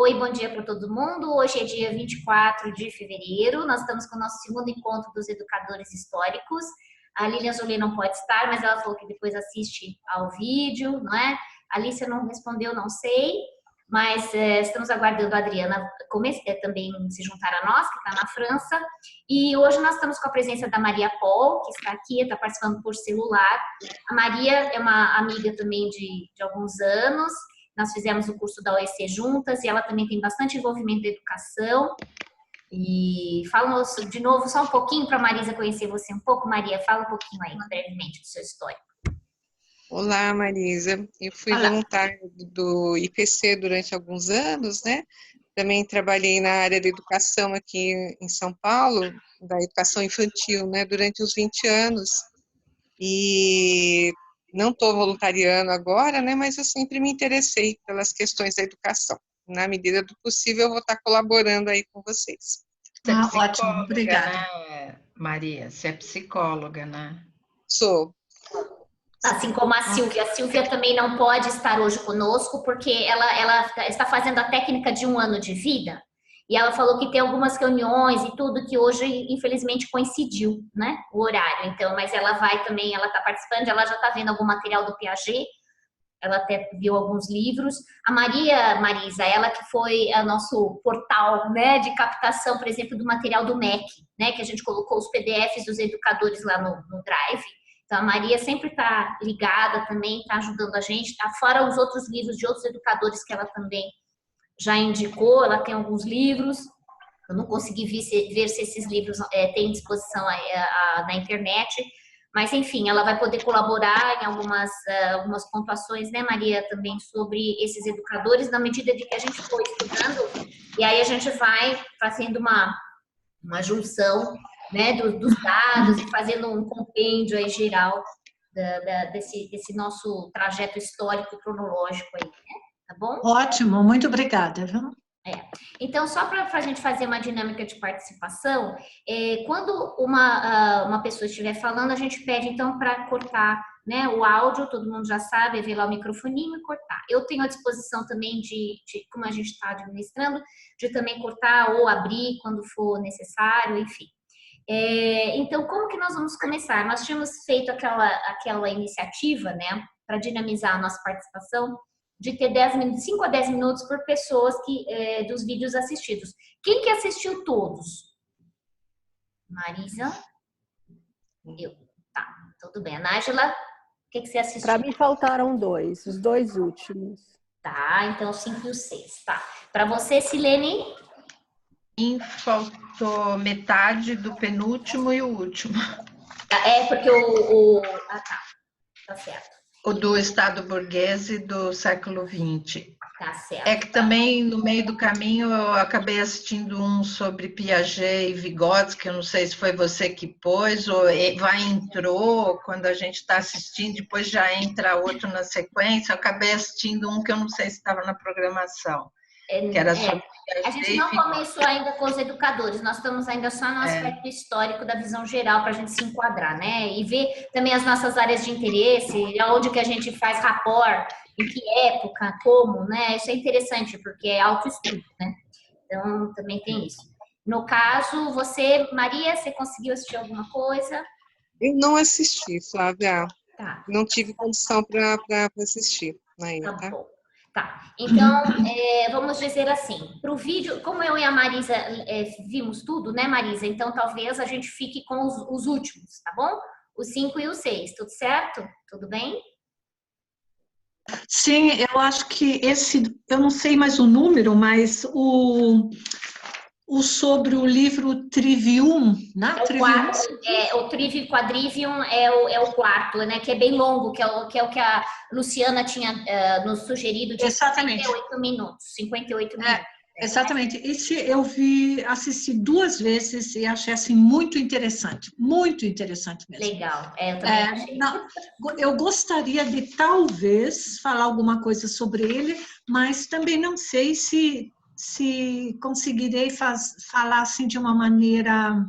Oi, bom dia para todo mundo. Hoje é dia 24 de fevereiro. Nós estamos com o nosso segundo encontro dos educadores históricos. A Lilian Jolie não pode estar, mas ela falou que depois assiste ao vídeo, não é? A Alicia não respondeu, não sei. Mas estamos aguardando a Adriana também se juntar a nós, que está na França. E hoje nós estamos com a presença da Maria Paul, que está aqui, está participando por celular. A Maria é uma amiga também de alguns anos. Nós fizemos o curso da OEC juntas e ela também tem bastante envolvimento na educação. E fala de novo só um pouquinho para a Marisa conhecer você um pouco. Maria, fala um pouquinho aí, brevemente, do seu histórico. Olá, Marisa. Eu fui voluntária do IPC durante alguns anos, né? Também trabalhei na área da educação aqui em São Paulo, da educação infantil, né? Durante os 20 anos. E não estou voluntariando agora, né? Mas eu sempre me interessei pelas questões da educação. Na medida do possível, eu vou estar colaborando aí com vocês. Ótimo, obrigada. Né, Maria? Você é psicóloga, né? Sou. Assim como a Silvia. A Silvia também não pode estar hoje conosco, porque ela está fazendo a técnica de 1 ano de vida, e ela falou que tem algumas reuniões e tudo que hoje, infelizmente, coincidiu, né, o horário. Então, mas ela vai também, ela está participando, ela já está vendo algum material do Piaget, ela até viu alguns livros. A Marisa, ela que foi o nosso portal, né, de captação, por exemplo, do material do MEC, né, que a gente colocou os PDFs dos educadores lá no Drive. Então, a Maria sempre está ligada também, está ajudando a gente, fora os outros livros de outros educadores que ela também já indicou, ela tem alguns livros. Eu não consegui ver se esses livros têm disposição na internet, mas, enfim, ela vai poder colaborar em algumas pontuações, né, Maria, também sobre esses educadores, na medida de que a gente for estudando, e aí a gente vai fazendo uma junção, né, dos dados e fazendo um compêndio aí geral desse nosso trajeto histórico e cronológico aí, né? Tá bom? Ótimo, muito obrigada. Viu? Então, só para a gente fazer uma dinâmica de participação, quando uma pessoa estiver falando, a gente pede então para cortar, né, o áudio, todo mundo já sabe, é ver lá o microfoninho e cortar. Eu tenho à disposição também como a gente está administrando, de também cortar ou abrir quando for necessário, enfim. Então, como que nós vamos começar? Nós tínhamos feito aquela iniciativa, né, para dinamizar a nossa participação, de ter 5 a 10 minutos por pessoas dos vídeos assistidos. Quem que assistiu todos? Marisa? Eu. Tá, tudo bem. A Nájila, o que você assistiu? Para mim faltaram 2, os 2 últimos. Tá, então 5 e o 6, tá. Para você, Silene? Faltou metade do penúltimo e o último. Porque tá certo. O do Estado burguês e do século XX. Tá certo. É que também, no meio do caminho, eu acabei assistindo um sobre Piaget e Vygotsky, eu não sei se foi você que pôs, ou entrou, quando a gente está assistindo, depois já entra outro na sequência. Eu acabei assistindo um que eu não sei se estava na programação. Que era sobre a gente não começou ainda com os educadores, nós estamos ainda só no aspecto histórico da visão geral para a gente se enquadrar, né? E ver também as nossas áreas de interesse, onde que a gente faz rapport, em que época, como, né? Isso é interessante, porque é autoestudo, né? Então, também tem isso. No caso, você, Maria, você conseguiu assistir alguma coisa? Eu não assisti, Flávia. Tá. Não tive condição para assistir ainda, tá? Bom. Tá, então, vamos dizer assim, para o vídeo, como eu e a Marisa vimos tudo, né, Marisa? Então, talvez a gente fique com os últimos, tá bom? Os 5 e o 6, tudo certo? Tudo bem? Sim, eu acho que eu não sei mais o número, mas o sobre o livro Trivium, né? O Trivium Quadrivium é o quarto, né? Que é bem longo, que é o que a Luciana tinha nos sugerido de 58 minutos. 58 minutos. Exatamente. Esse eu assisti 2 vezes e achei assim muito interessante mesmo. Legal, eu também achei. Eu gostaria de talvez falar alguma coisa sobre ele, mas também não sei se conseguirei falar assim de uma maneira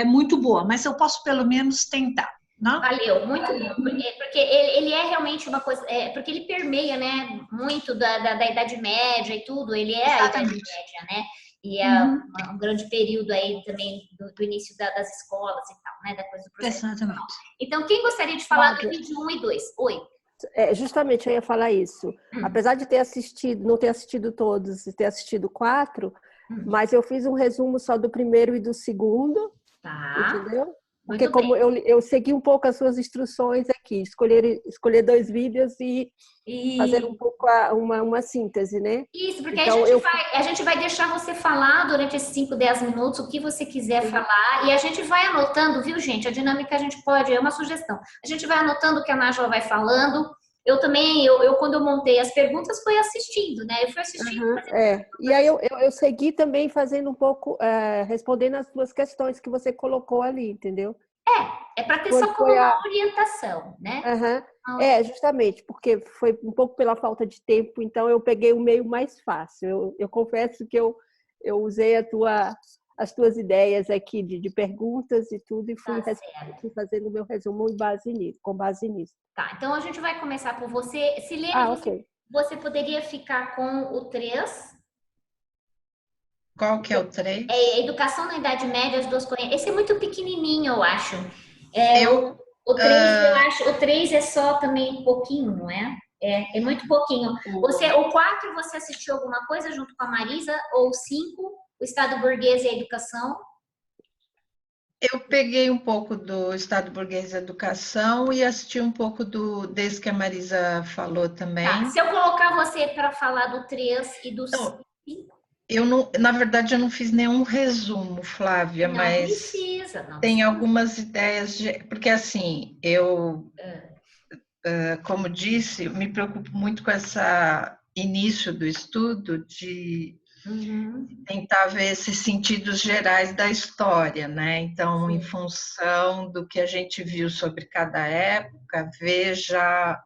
muito boa, mas eu posso pelo menos tentar. Não? Valeu, muito bom, porque ele é realmente uma coisa, porque ele permeia, né, muito da Idade Média e tudo, ele é a Idade Exatamente. Média, né, e é Uhum. um grande período aí também do início das escolas e tal, né, da coisa do processo educacional. Exatamente. Então, quem gostaria de falar do vídeo 1 e 2? Oi. Justamente eu ia falar isso. Apesar de ter assistido, não ter assistido todos, e ter assistido 4, mas eu fiz um resumo só do primeiro e do segundo, entendeu? Porque Muito como bem. eu segui um pouco as suas instruções aqui, escolher 2 vídeos e fazer um pouco uma síntese, né? Isso, porque então, a gente vai deixar você falar durante esses 5, 10 minutos o que você quiser falar e a gente vai anotando, viu, gente? A dinâmica a gente pode, é uma sugestão. A gente vai anotando o que a Nájila vai falando. Eu também, quando eu montei as perguntas, fui assistindo, né? Eu fui assistindo. E aí eu segui também fazendo um pouco, respondendo as suas questões que você colocou ali, entendeu? É para ter só como uma orientação, né? Justamente, porque foi um pouco pela falta de tempo, então eu peguei o meio mais fácil. Eu confesso que eu usei as tuas ideias aqui de perguntas e tudo, e fui fazendo o meu resumo com base nisso. Tá, então a gente vai começar por você. Silene, você poderia ficar com o 3. Qual que é o 3? É Educação na Idade Média, as duas conhecem. Esse é muito pequenininho, eu acho. O 3, eu acho, o 3 é só também um pouquinho, não é? É muito pouquinho. O 4, você assistiu alguma coisa junto com a Marisa? Ou o 5, o Estado Burguês e a Educação? Eu peguei um pouco do Estado Burguês e Educação e assisti um pouco desse que a Marisa falou também. Tá. Se eu colocar você para falar do 3 e do 5... Na verdade, eu não fiz nenhum resumo, Flávia, mas tem algumas ideias, porque assim, como disse, me preocupo muito com esse início do estudo de tentar ver esses sentidos gerais da história, né? Então, em função do que a gente viu sobre cada época, veja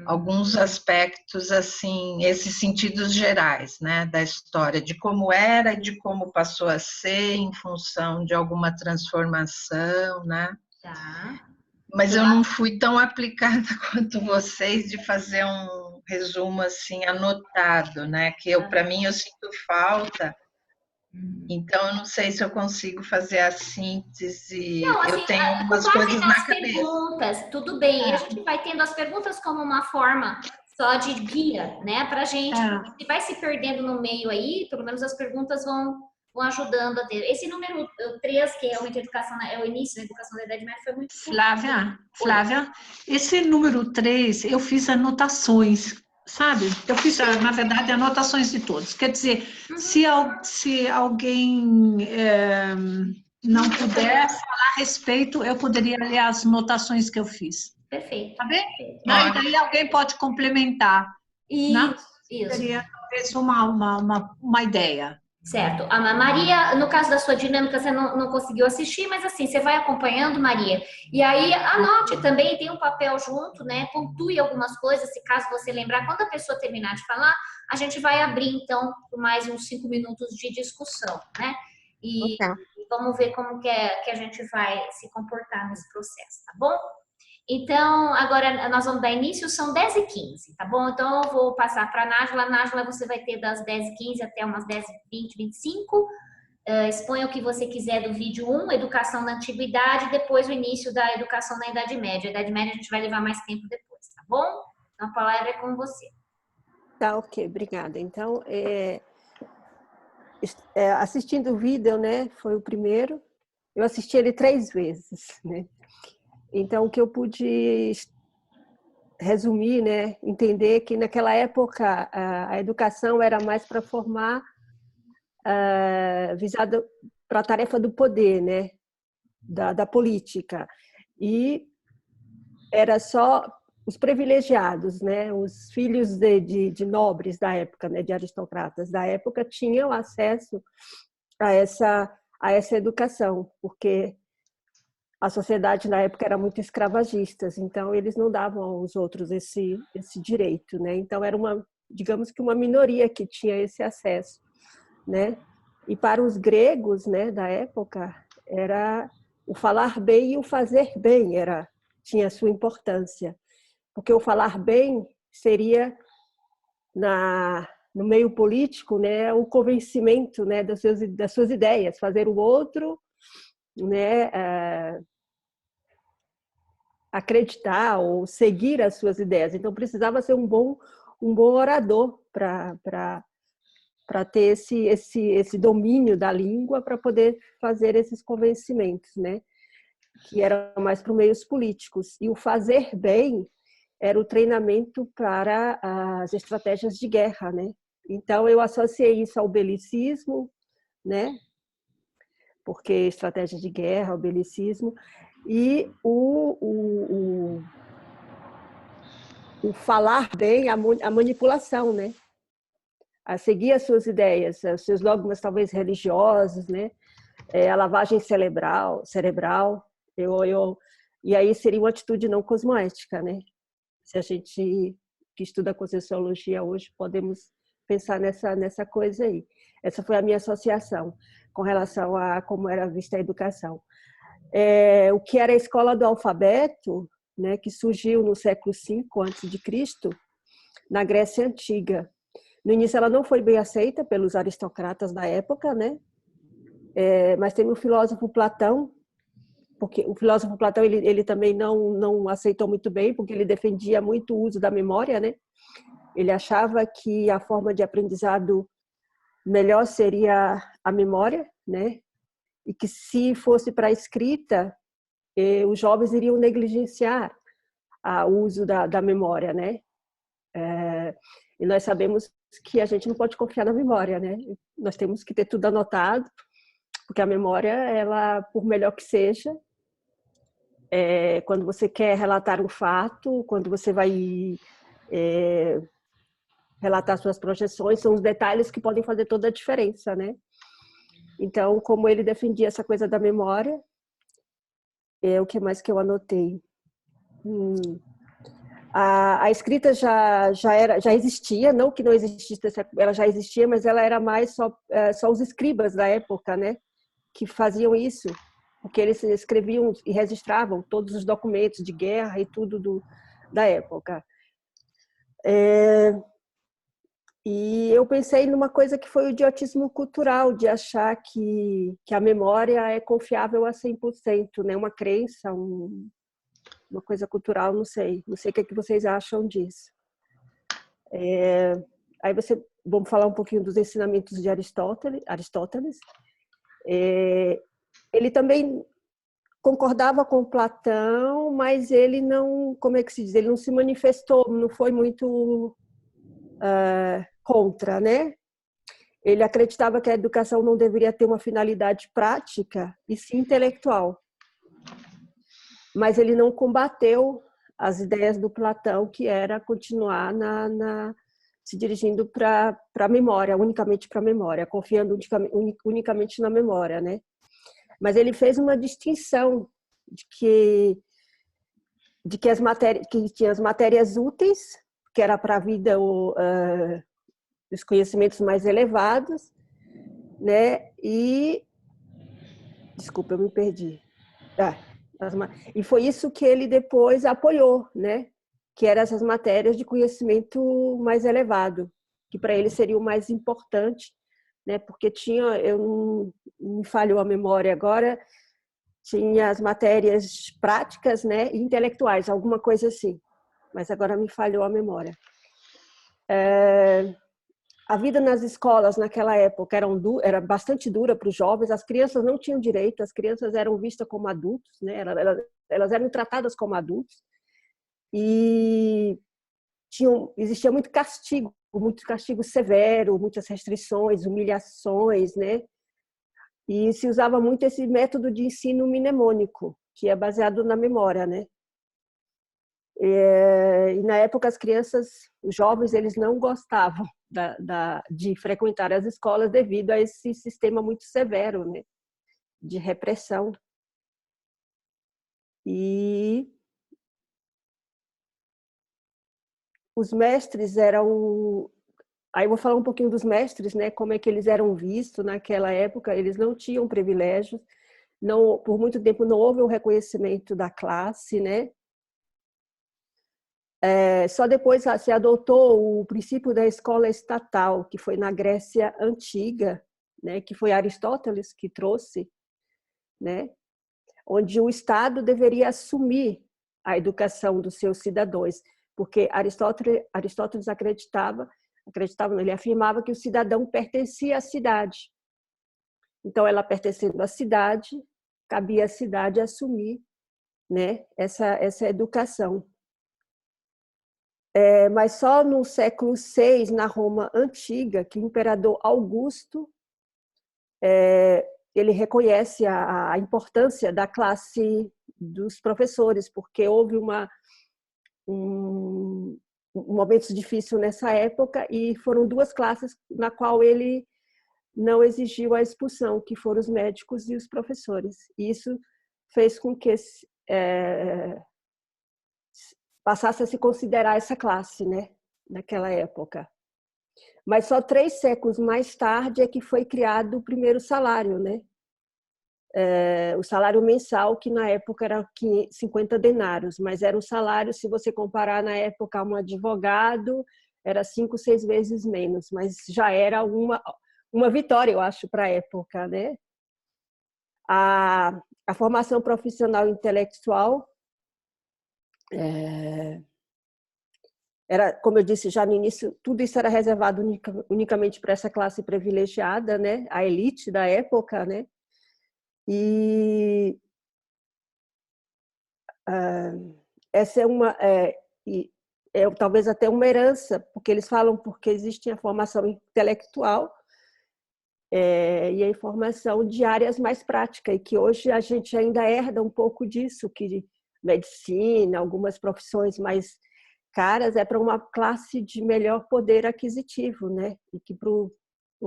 alguns aspectos, assim, esses sentidos gerais, né, da história, de como era e de como passou a ser em função de alguma transformação, né? Tá. Mas eu não fui tão aplicada quanto vocês de fazer um resumo, assim, anotado, né, que para mim, eu sinto falta. Então, eu não sei se eu consigo fazer a síntese. Não, assim, eu tenho umas com base coisas nas na cabeça. Perguntas, tudo bem. A gente vai tendo as perguntas como uma forma só de guia, né, pra gente. Se vai se perdendo no meio aí, pelo menos as perguntas vão ajudando a ter. Esse número 3, que é realmente a educação, é o início da educação da Idade Média, foi muito... Flávia, esse número 3, eu fiz anotações, sabe? Eu fiz, na verdade, anotações de todos. Quer dizer, se alguém não puder falar a respeito, eu poderia ler as anotações que eu fiz. Perfeito. Tá bem? E daí alguém pode complementar. Isso. Seria talvez uma ideia. Certo. A Maria, no caso da sua dinâmica, você não conseguiu assistir, mas assim, você vai acompanhando, Maria. E aí, anote também, tem um papel junto, né? Pontue algumas coisas, se caso você lembrar. Quando a pessoa terminar de falar, a gente vai abrir, então, por mais uns 5 minutos de discussão, né? E vamos ver como que a gente vai se comportar nesse processo, tá bom? Então, agora nós vamos dar início, são 10h15, tá bom? Então, eu vou passar para a Nájila. Nájila, você vai ter das 10h15 até umas 10h20, 25. Exponha o que você quiser do vídeo 1, Educação na Antiguidade, depois o início da Educação na Idade Média. A Idade Média a gente vai levar mais tempo depois, tá bom? Então, a palavra é com você. Tá, ok, obrigada. Então, assistindo o vídeo, né, foi o primeiro. Eu assisti ele 3 vezes, né? Então, o que eu pude resumir, né, entender que naquela época a educação era mais para formar, visada para a tarefa do poder, né, da política. E era só os privilegiados, né, os filhos de nobres da época, né, de aristocratas da época, tinham acesso a essa educação, porque a sociedade na época era muito escravagista, então eles não davam aos outros esse direito, né? Então era digamos que uma minoria que tinha esse acesso, né? E para os gregos, né, da época, era o falar bem e o fazer bem, era tinha a sua importância. Porque o falar bem seria, no meio político, né, o convencimento, né, das suas ideias, fazer o outro, né, acreditar ou seguir as suas ideias. Então, precisava ser um bom orador para ter esse domínio da língua, para poder fazer esses convencimentos, né? Que eram mais para os meios políticos. E o fazer bem era o treinamento para as estratégias de guerra, né? Então, eu associei isso ao belicismo, né? Porque estratégia de guerra, o belicismo, e o falar bem, a manipulação, né? A seguir as suas ideias, os seus dogmas talvez religiosos, né? A lavagem cerebral, e aí seria uma atitude não cosmoética, né? Se a gente que estuda a Conscienciologia hoje, podemos pensar nessa coisa aí. Essa foi a minha associação com relação a como era vista a educação. O que era a escola do alfabeto, né, que surgiu no século V a.C., na Grécia Antiga. No início ela não foi bem aceita pelos aristocratas da época, né? Mas tem o filósofo Platão, porque o filósofo Platão ele também não aceitou muito bem, porque ele defendia muito o uso da memória, né? Ele achava que a forma de aprendizado melhor seria a memória, né? E que se fosse para a escrita, os jovens iriam negligenciar o uso da memória, né? E nós sabemos que a gente não pode confiar na memória, né? Nós temos que ter tudo anotado, porque a memória, ela, por melhor que seja, quando você quer relatar um fato, quando você vai relatar suas projeções, são os detalhes que podem fazer toda a diferença, né? Então, como ele defendia essa coisa da memória, o que mais que eu anotei? A escrita já existia, não que não existisse, ela já existia, mas ela era mais só os escribas da época, né, que faziam isso, porque eles escreviam e registravam todos os documentos de guerra e tudo da época. E eu pensei numa coisa que foi o idiotismo cultural, de achar que a memória é confiável a 100%, né, uma crença, uma coisa cultural, não sei o que vocês acham disso. Aí vamos falar um pouquinho dos ensinamentos de Aristóteles. Ele também concordava com Platão, mas ele não, como é que se diz, ele não se manifestou, não foi muito contra, né? Ele acreditava que a educação não deveria ter uma finalidade prática e sim intelectual. Mas ele não combateu as ideias do Platão, que era continuar se dirigindo para a memória, unicamente para a memória, confiando unicamente na memória, né? Mas ele fez uma distinção de que as matérias, que tinha as matérias úteis, que era para a vida os conhecimentos mais elevados, né? E desculpa, eu me perdi. E foi isso que ele depois apoiou, né? Que eram essas matérias de conhecimento mais elevado, que para ele seria o mais importante, né? Porque me falhou a memória agora, tinha as matérias práticas, né? E intelectuais, alguma coisa assim. Mas agora me falhou a memória. A vida nas escolas naquela época era bastante dura para os jovens, as crianças não tinham direito, as crianças eram vistas como adultos, né? Elas eram tratadas como adultos, e existia muito castigo severo, muitas restrições, humilhações, né? E se usava muito esse método de ensino mnemônico, que é baseado na memória, né? E na época os jovens, eles não gostavam de frequentar as escolas devido a esse sistema muito severo, né, de repressão. E os mestres eram... Aí eu vou falar um pouquinho dos mestres, né, como é que eles eram vistos naquela época. Eles não tinham privilégios, por muito tempo não houve um reconhecimento da classe, né? Só depois se adotou o princípio da escola estatal, que foi na Grécia Antiga, né, que foi Aristóteles que trouxe, né, onde o Estado deveria assumir a educação dos seus cidadãos, porque Aristóteles acreditava, ele afirmava que o cidadão pertencia à cidade. Então, ela pertencendo à cidade, cabia à cidade assumir, né, essa educação. Mas só no século VI, na Roma Antiga, que o imperador Augusto ele reconhece a importância da classe dos professores, porque houve um momento difícil nessa época e foram duas classes na qual ele não exigiu a expulsão, que foram os médicos e os professores. E isso fez com que passasse a se considerar essa classe, né, naquela época. Mas só 3 séculos mais tarde é que foi criado o primeiro salário, né? O salário mensal, que na época era 50 denários, mas era um salário, se você comparar na época um advogado, era 5, 6 vezes menos, mas já era uma vitória, eu acho, para a época, né? A formação profissional intelectual era, como eu disse já no início, tudo isso era reservado unicamente para essa classe privilegiada, né? A elite da época, né? E essa talvez até uma herança, porque eles falam porque existe a formação intelectual e a informação de áreas mais práticas, e que hoje a gente ainda herda um pouco disso, que medicina, algumas profissões mais caras é para uma classe de melhor poder aquisitivo, né? E que para o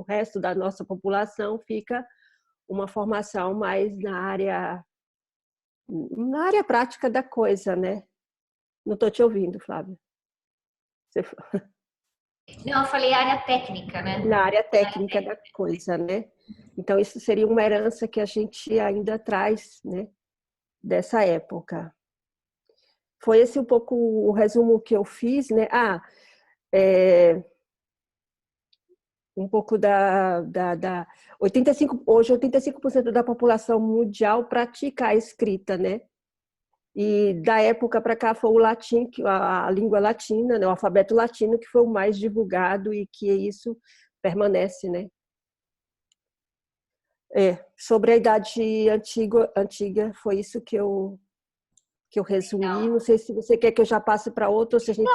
resto da nossa população fica uma formação mais na área prática da coisa, né? Não estou te ouvindo, Flávia. Não, eu falei área técnica, né? Na área técnica da coisa, né? Então, isso seria uma herança que a gente ainda traz, né? Dessa época. Foi esse um pouco o resumo que eu fiz, né? Um pouco hoje 85% da população mundial pratica a escrita, né? E da época para cá foi o latim, a língua latina, né? O alfabeto latino que foi o mais divulgado e que isso permanece, né? Sobre a idade antiga foi isso que eu resumi. Não sei se você quer que eu já passe para outro ou se a gente...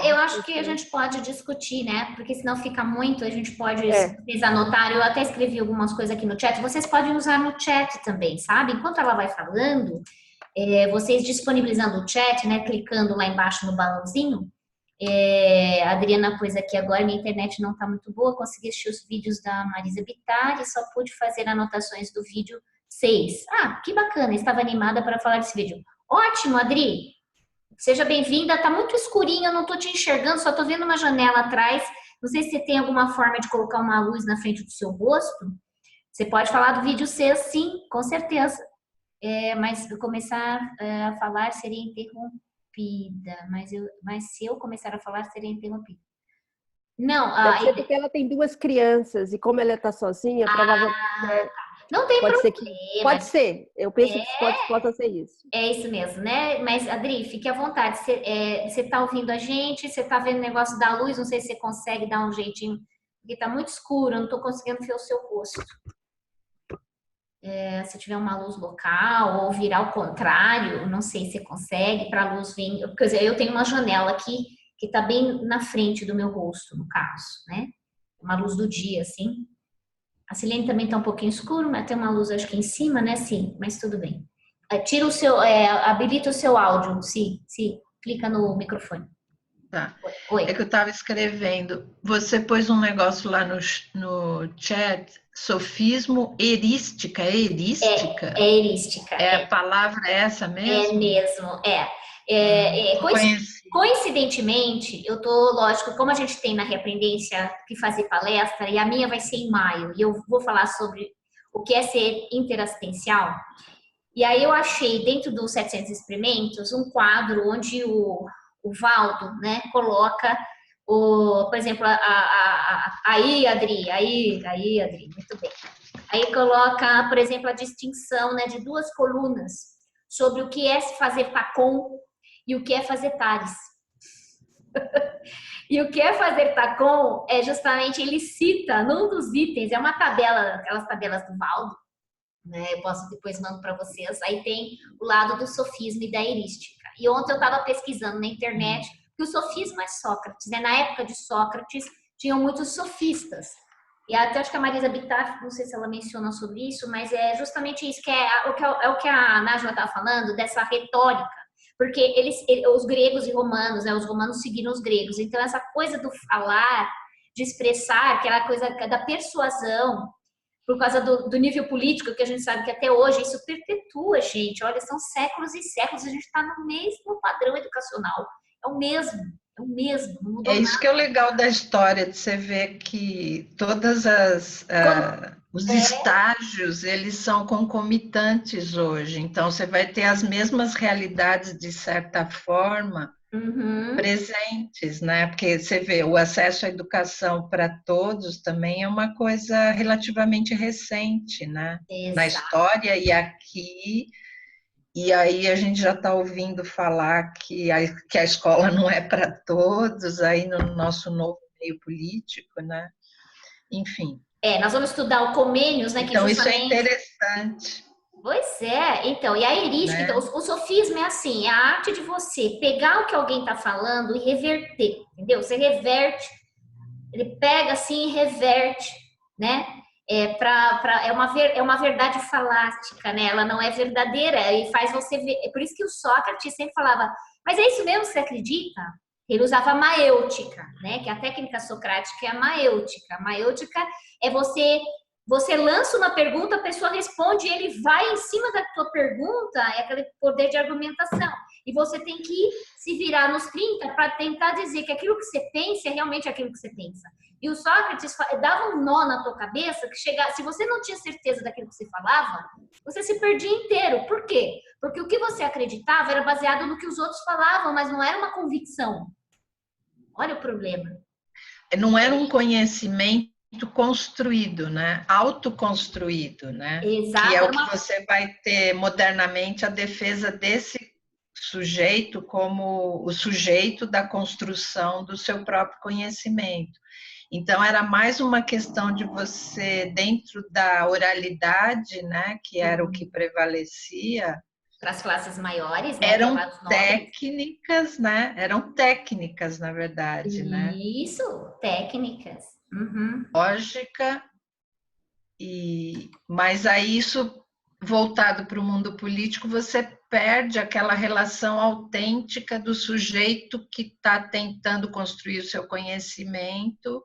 eu acho que a gente pode discutir, né? Porque senão fica muito, a gente pode, se vocês anotarem, eu até escrevi algumas coisas aqui no chat, vocês podem usar no chat também, sabe? Enquanto ela vai falando, vocês disponibilizando o chat, né? Clicando lá embaixo no balãozinho. A Adriana pôs aqui agora, minha internet não está muito boa, consegui assistir os vídeos da Marisa Bittar e só pude fazer anotações do vídeo 6. Que bacana, estava animada para falar desse vídeo. Ótimo, Adri. Seja bem-vinda. Tá muito escurinho, eu não tô te enxergando, só tô vendo uma janela atrás. Não sei se você tem alguma forma de colocar uma luz na frente do seu rosto. Você pode falar do vídeo 6, sim, com certeza. Mas começar a falar seria interrompida. Mas se eu começar a falar, seria interrompida. Não. Deve ser porque ela tem 2 crianças e como ela está sozinha, provavelmente... Não tem problema. Pode ser. Eu penso que possa ser isso. É isso mesmo, né? Mas, Adri, fique à vontade. Você está ouvindo a gente, você está vendo o negócio da luz, não sei se você consegue dar um jeitinho, porque está muito escuro, eu não estou conseguindo ver o seu rosto. Se tiver uma luz local ou virar ao contrário, não sei se você consegue para a luz vir. Quer dizer, eu tenho uma janela aqui que está bem na frente do meu rosto, no caso, né? Uma luz do dia, assim. A Silene também está um pouquinho escuro, mas tem uma luz acho que em cima, né? Sim, mas tudo bem. Tira o seu, habilita o seu áudio, sim, clica no microfone. Tá. Oi. É que eu estava escrevendo. Você pôs um negócio lá no chat, sofismo erística. É erística? É erística. A palavra é essa mesmo? É mesmo, Coincidentemente, eu tô, lógico, como a gente tem na Reaprendência que fazer palestra, e a minha vai ser em maio, e eu vou falar sobre o que é ser interassistencial. E aí eu achei, dentro dos 700 experimentos, um quadro onde o o Valdo, né, coloca, por exemplo, aí, Adri, muito bem. Aí coloca, por exemplo, a distinção, né, de 2 colunas sobre o que é fazer TACOM e o que é fazer TARES. E o que é fazer TACOM é justamente, ele cita num dos itens, é uma tabela, aquelas tabelas do Valdo, né? Eu posso depois mando para vocês. Aí tem o lado do sofisma e da erística. E ontem eu estava pesquisando na internet que o sofisma é Sócrates, né? Na época de Sócrates tinham muitos sofistas. E até acho que a Marisa Bittar, não sei se ela menciona sobre isso, mas é justamente isso que é o que a Nájila estava falando, dessa retórica. Porque os gregos e romanos, né? Os romanos seguiram os gregos. Então essa coisa do falar, de expressar, aquela coisa da persuasão, por causa do nível político, que a gente sabe que até hoje isso perpetua, gente. Olha, são séculos e séculos, a gente está no mesmo padrão educacional. É o mesmo, não mudou É isso nada. que é o legal da história, de você ver que todas os estágios, eles são concomitantes hoje. Então, você vai ter as mesmas realidades, de certa forma, presentes, né? Porque você vê, o acesso à educação para todos também é uma coisa relativamente recente, né? Exato. Na história e aqui, e aí a gente já está ouvindo falar que a escola não é para todos, aí no nosso novo meio político, né? Enfim. Nós vamos estudar o Comênios, né? Então, que justamente... isso é interessante. Pois é, então, e a erística, né? então, o sofisma é assim, é a arte de você pegar o que alguém está falando e reverter, entendeu? Você reverte, ele pega assim e reverte, né? É uma verdade falástica, né? Ela não é verdadeira e faz você ver. É por isso que o Sócrates sempre falava, mas é isso mesmo que você acredita? Ele usava a maêutica, né? Que a técnica socrática é a maêutica. A maêutica é você lança uma pergunta, a pessoa responde e ele vai em cima da tua pergunta, é aquele poder de argumentação. E você tem que se virar nos 30 para tentar dizer que aquilo que você pensa é realmente aquilo que você pensa. E o Sócrates dava um nó na tua cabeça que se você não tinha certeza daquilo que você falava, você se perdia inteiro. Por quê? Porque o que você acreditava era baseado no que os outros falavam, mas não era uma convicção. Olha o problema. Não era um conhecimento construído, né? Autoconstruído, né? Exato. Que é o que você vai ter modernamente, a defesa desse sujeito como o sujeito da construção do seu próprio conhecimento. Então, era mais uma questão de você, dentro da oralidade, né? Que era o que prevalecia. Para as classes maiores, né? Eram técnicas, né? Eram técnicas, na verdade, né? Isso, técnicas. Lógica, mas aí isso, voltado para o mundo político, você perde aquela relação autêntica do sujeito que está tentando construir o seu conhecimento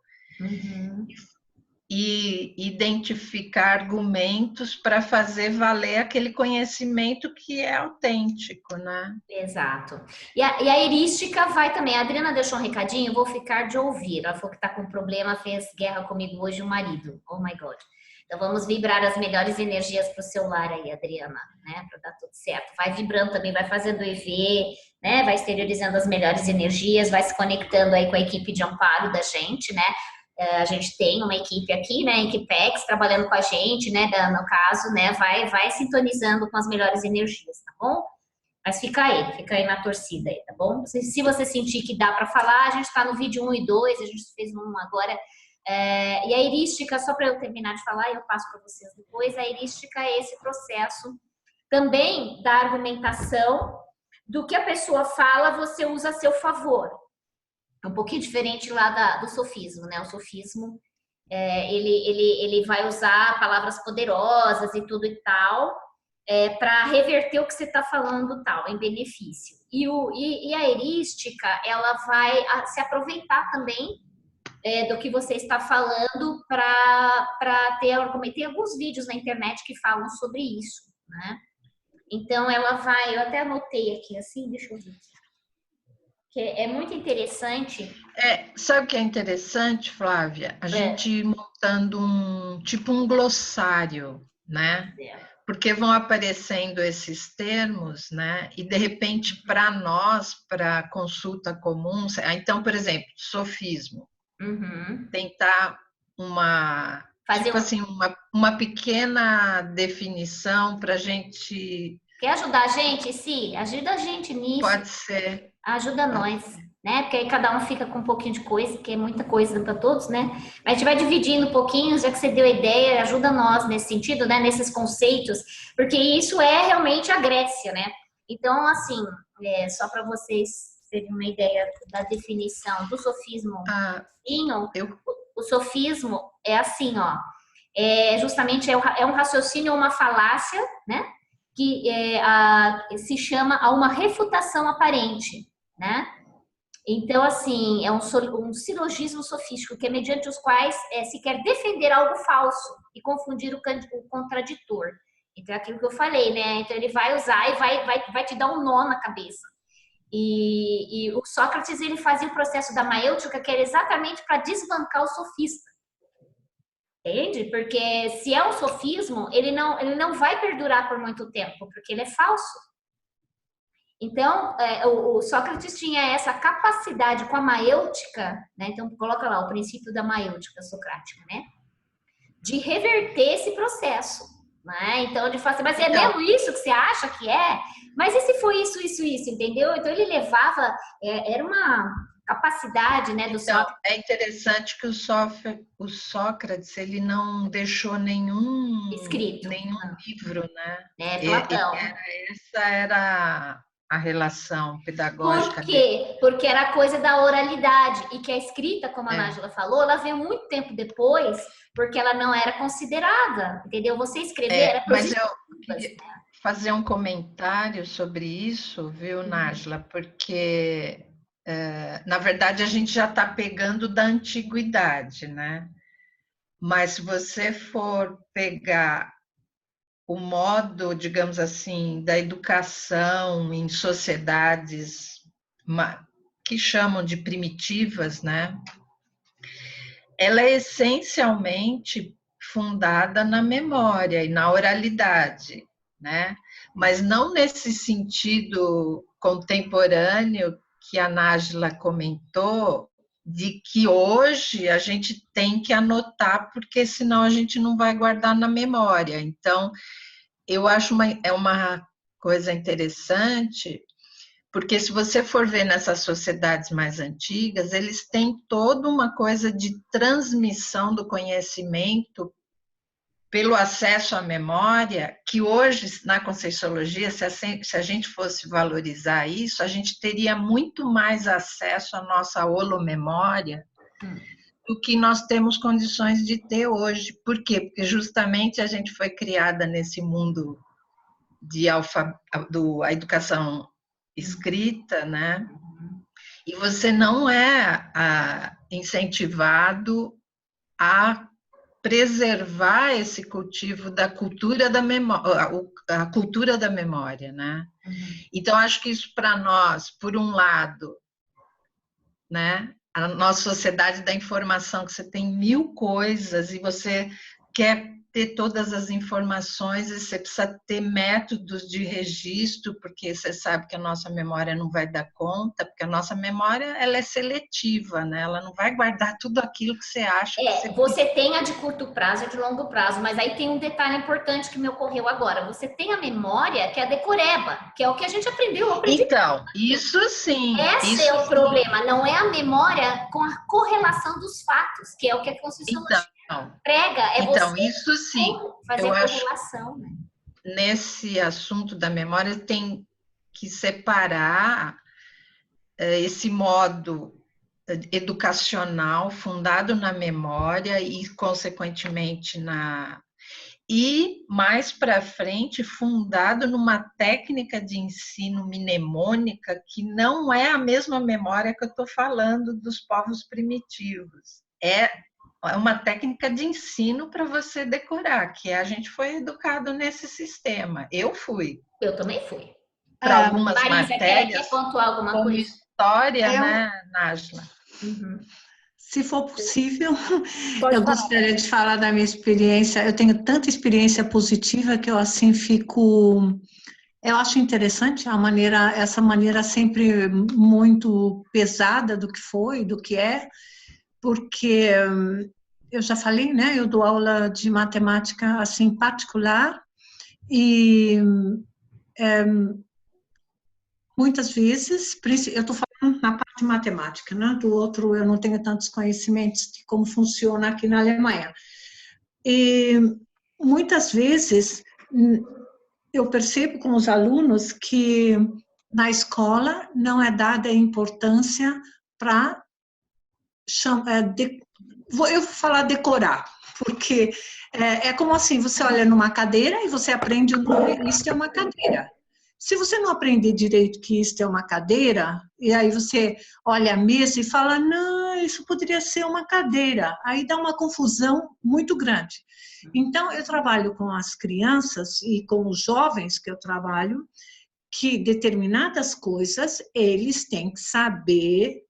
e identificar argumentos para fazer valer aquele conhecimento que é autêntico, né? Exato. E a erística vai também. A Adriana deixou um recadinho, vou ficar de ouvir. Ela falou que está com problema, fez guerra comigo hoje o marido. Oh my God. Então vamos vibrar as melhores energias para o seu lar aí, Adriana, né? Para dar tudo certo. Vai vibrando também, vai fazendo EV, né? Vai exteriorizando as melhores energias, vai se conectando aí com a equipe de amparo da gente, né? A gente tem uma equipe aqui, né, Equipex, trabalhando com a gente, né, no caso, né, vai sintonizando com as melhores energias, tá bom? Mas fica aí na torcida aí, tá bom? Se você sentir que dá para falar, a gente tá no vídeo 1 e 2, a gente fez um agora. E a erística, só para eu terminar de falar, eu passo para vocês depois, a erística é esse processo também da argumentação, do que a pessoa fala, você usa a seu favor. É um pouquinho diferente lá do sofismo, né? O sofismo, ele vai usar palavras poderosas e tudo e tal, para reverter o que você está falando tal, em benefício. E a erística, ela vai se aproveitar também do que você está falando para ter argumento. Tem alguns vídeos na internet que falam sobre isso, né? Então, ela vai... Eu até anotei aqui, assim, deixa eu ver. Que é muito interessante. Sabe o que é interessante, Flávia? A gente montando um glossário né? Porque vão aparecendo esses termos, né? E de repente, para nós, para consulta comum, então, por exemplo, sofismo, tentar Fazer tipo assim, uma pequena definição para a gente. Quer ajudar a gente? Sim, ajuda a gente nisso. Pode ser. Ajuda nós, né? Porque aí cada um fica com um pouquinho de coisa, que é muita coisa para todos, né? Mas a gente vai dividindo um pouquinho, já que você deu a ideia, ajuda nós nesse sentido, né? Nesses conceitos, porque isso é realmente a Grécia, né? Então, assim, só para vocês terem uma ideia da definição do sofismo, o sofismo é assim, ó, justamente é um raciocínio ou uma falácia, né? Que se chama a uma refutação aparente, né? Então, assim, é um silogismo sofístico, que é mediante os quais se quer defender algo falso e confundir o contraditor. Então, é aquilo que eu falei, né? Então, ele vai usar e vai te dar um nó na cabeça. E o Sócrates, ele fazia o processo da maêutica, que era exatamente para desbancar o sofista. Entende? Porque se é um sofismo, ele não vai perdurar por muito tempo, porque ele é falso. Então, o Sócrates tinha essa capacidade com a maêutica, né? Então, coloca lá o princípio da maêutica socrática, né? De reverter esse processo, né? Então, de fazer, mas é mesmo isso que você acha que é? Mas e se foi isso, entendeu? Então, ele levava, era uma capacidade, né, do Sócrates. É interessante que o Sócrates, ele não deixou nenhum escrito, nenhum livro, né? Platão. Essa era a relação pedagógica Por quê? dele. Porque era coisa da oralidade, e que a escrita, como a Nájila falou, ela veio muito tempo depois, porque ela não era considerada, entendeu? Você escrever era para mas eu queria fazer um comentário sobre isso, viu, Nájila? Porque na verdade a gente já está pegando da antiguidade, né? Mas se você for pegar o modo, digamos assim, da educação em sociedades que chamam de primitivas, né? Ela é essencialmente fundada na memória e na oralidade, né? Mas não nesse sentido contemporâneo que a Nájila comentou, de que hoje a gente tem que anotar, porque senão a gente não vai guardar na memória. Então, eu acho uma coisa interessante, porque se você for ver nessas sociedades mais antigas, eles têm toda uma coisa de transmissão do conhecimento pelo acesso à memória, que hoje, na Conscienciologia, se a gente fosse valorizar isso, a gente teria muito mais acesso à nossa holomemória do que nós temos condições de ter hoje. Por quê? Porque justamente a gente foi criada nesse mundo da educação escrita, né? E você não é incentivado a preservar esse cultivo da cultura da memória, a cultura da memória, né? Então, acho que isso para nós, por um lado, né? A nossa sociedade da informação, que você tem 1000 coisas e você quer ter todas as informações e você precisa ter métodos de registro, porque você sabe que a nossa memória não vai dar conta, porque a nossa memória ela é seletiva, né? Ela não vai guardar tudo aquilo que você acha. Você tem a de curto prazo e a de longo prazo, mas aí tem um detalhe importante que me ocorreu agora. Você tem a memória que é a decoreba, que é o que a gente aprendeu. Então, isso sim. Esse é o problema, não é a memória com a correlação dos fatos, que é o que a Conscienciologia prega. Então, você isso sim. fazer a correlação, né? Nesse assunto da memória tem que separar esse modo educacional fundado na memória e, consequentemente, e mais para frente fundado numa técnica de ensino mnemônica que não é a mesma memória que eu estou falando dos povos primitivos. É uma técnica de ensino para você decorar, que a gente foi educado nesse sistema. Eu fui. Eu também fui. Para algumas Marisa, matérias, quer pontuar alguma como coisa? história, né, Nájila? Se for possível, Pode eu falar. gostaria de falar da minha experiência. Eu tenho tanta experiência positiva que eu assim fico. Eu acho interessante essa maneira sempre muito pesada do que foi, do que é, porque eu já falei, né? Eu dou aula de matemática assim particular e muitas vezes, eu estou falando na parte matemática, né? Do outro eu não tenho tantos conhecimentos de como funciona aqui na Alemanha. E muitas vezes eu percebo com os alunos que na escola não é dada importância para eu vou falar decorar, porque é como assim, você olha numa cadeira e você aprende o nome, isso é uma cadeira. Se você não aprender direito que isso é uma cadeira, e aí você olha a mesa e fala, não, isso poderia ser uma cadeira, aí dá uma confusão muito grande. Então, eu trabalho com as crianças e com os jovens que eu trabalho, que determinadas coisas eles têm que saber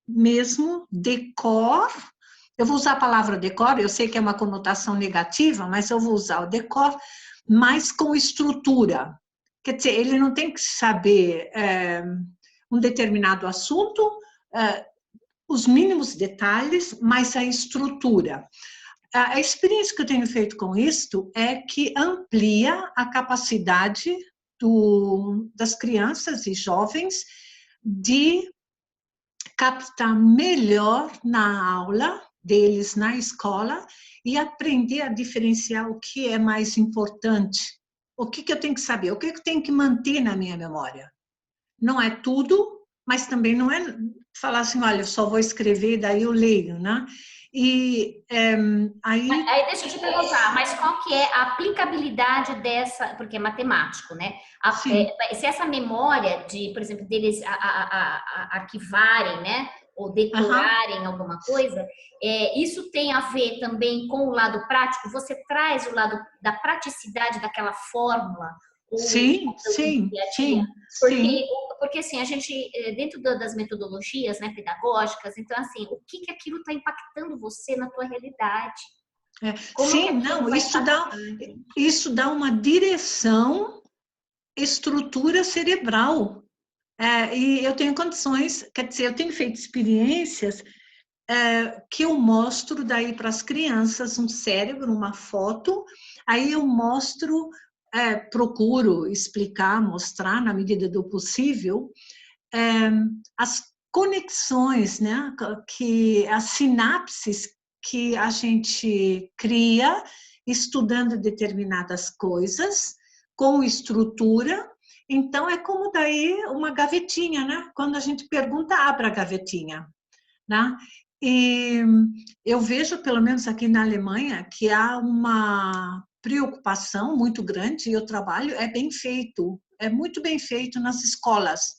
mesmo decor. Eu vou usar a palavra decor, eu sei que é uma conotação negativa, mas eu vou usar o decor, mas com estrutura. Quer dizer, ele não tem que saber um determinado assunto, os mínimos detalhes, mas a estrutura. A experiência que eu tenho feito com isto é que amplia a capacidade das crianças e jovens de captar melhor na aula deles na escola e aprender a diferenciar o que é mais importante. O que eu tenho que saber? O que eu tenho que manter na minha memória? Não é tudo, mas também não é falar assim, olha, eu só vou escrever, daí eu leio, né? E Aí deixa eu te perguntar, mas qual que é a aplicabilidade dessa, porque é matemático, né? Se essa memória de, por exemplo, deles arquivarem, né? Ou decorarem alguma coisa, isso tem a ver também com o lado prático? Você traz o lado da praticidade daquela fórmula? Sim. Porque assim, a gente, dentro das metodologias, né, pedagógicas, então assim, o que aquilo está impactando você na tua realidade? Isso dá uma direção, estrutura cerebral. E eu tenho condições, quer dizer, eu tenho feito experiências que eu mostro daí para as crianças um cérebro, uma foto, aí eu mostro, procuro explicar, mostrar na medida do possível as conexões, né, as sinapses que a gente cria estudando determinadas coisas com estrutura. Então é como daí uma gavetinha, né? Quando a gente pergunta, abre a gavetinha, né? E eu vejo, pelo menos aqui na Alemanha, que há uma preocupação muito grande, e o trabalho é bem feito, é muito bem feito nas escolas.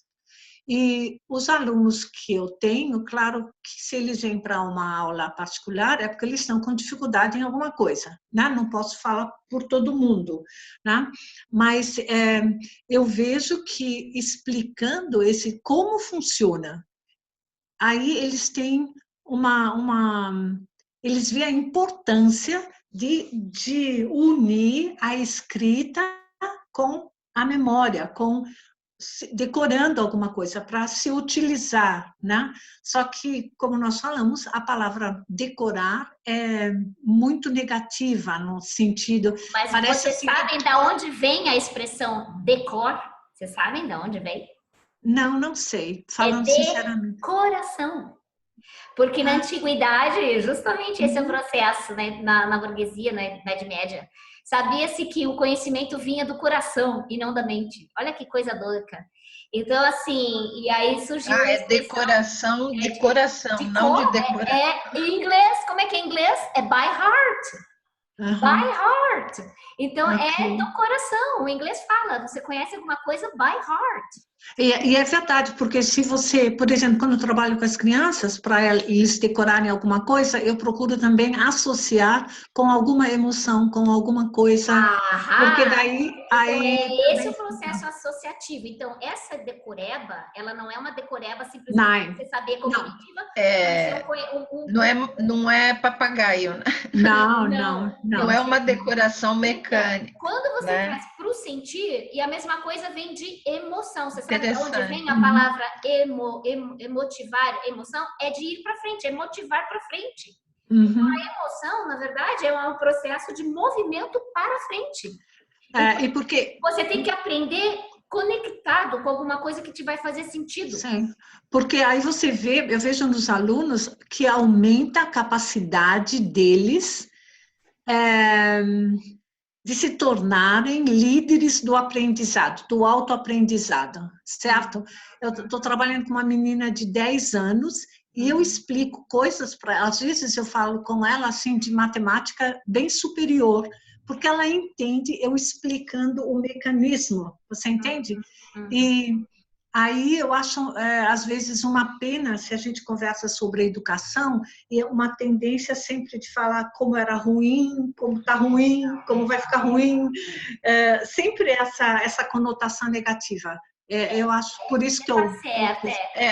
E os alunos que eu tenho, claro que se eles vêm para uma aula particular, é porque eles estão com dificuldade em alguma coisa, né? Não posso falar por todo mundo, né? Mas eu vejo que explicando como funciona, aí eles têm eles veem a importância de unir a escrita com a memória, decorando alguma coisa para se utilizar, né? Só que, como nós falamos, a palavra decorar é muito negativa no sentido... Mas vocês sabem de onde vem a expressão decor? Vocês sabem de onde vem? Não sei. Falando sinceramente. Decoração. Porque na antiguidade, justamente esse é o processo, né? Na burguesia, na Idade Média. Sabia-se que o conhecimento vinha do coração e não da mente. Olha que coisa louca. Então, assim, e aí surgiu... decoração, não de decoração. Em inglês, como é que é em inglês? É by heart. By heart. Então, é do coração. O inglês fala, você conhece alguma coisa by heart. E é verdade, porque se você, por exemplo, quando eu trabalho com as crianças, para eles decorarem alguma coisa, eu procuro também associar com alguma emoção, com alguma coisa, porque Aham! daí Então, aí é esse também o processo associativo. Então, essa decoreba, ela não é uma decoreba simplesmente para não, você saber não, cognitiva, mas é É, não é papagaio, né? não, não, não, Não não. é uma decoração então, mecânica, quando você né? traz para o sentir, e a mesma coisa vem de emoção. Você sabe de onde vem Interessante. a palavra emotivar, emoção? É de ir para frente, é motivar para frente. Uhum. Emoção, na verdade, é um processo de movimento para frente. Então, E porque você tem que aprender conectado com alguma coisa que te vai fazer sentido. sim, porque aí você vê, eu vejo nos alunos que aumenta a capacidade deles de se tornarem líderes do aprendizado, do autoaprendizado, certo? Eu estou trabalhando com uma menina de 10 anos e eu explico coisas para ela, às vezes eu falo com ela assim de matemática bem superior, porque ela entende eu explicando o mecanismo, você entende? E aí eu acho, às vezes, uma pena se a gente conversa sobre a educação e uma tendência sempre de falar como era ruim, como está ruim, como vai ficar ruim, sempre essa conotação negativa. Eu acho, por isso que Tá eu... certo,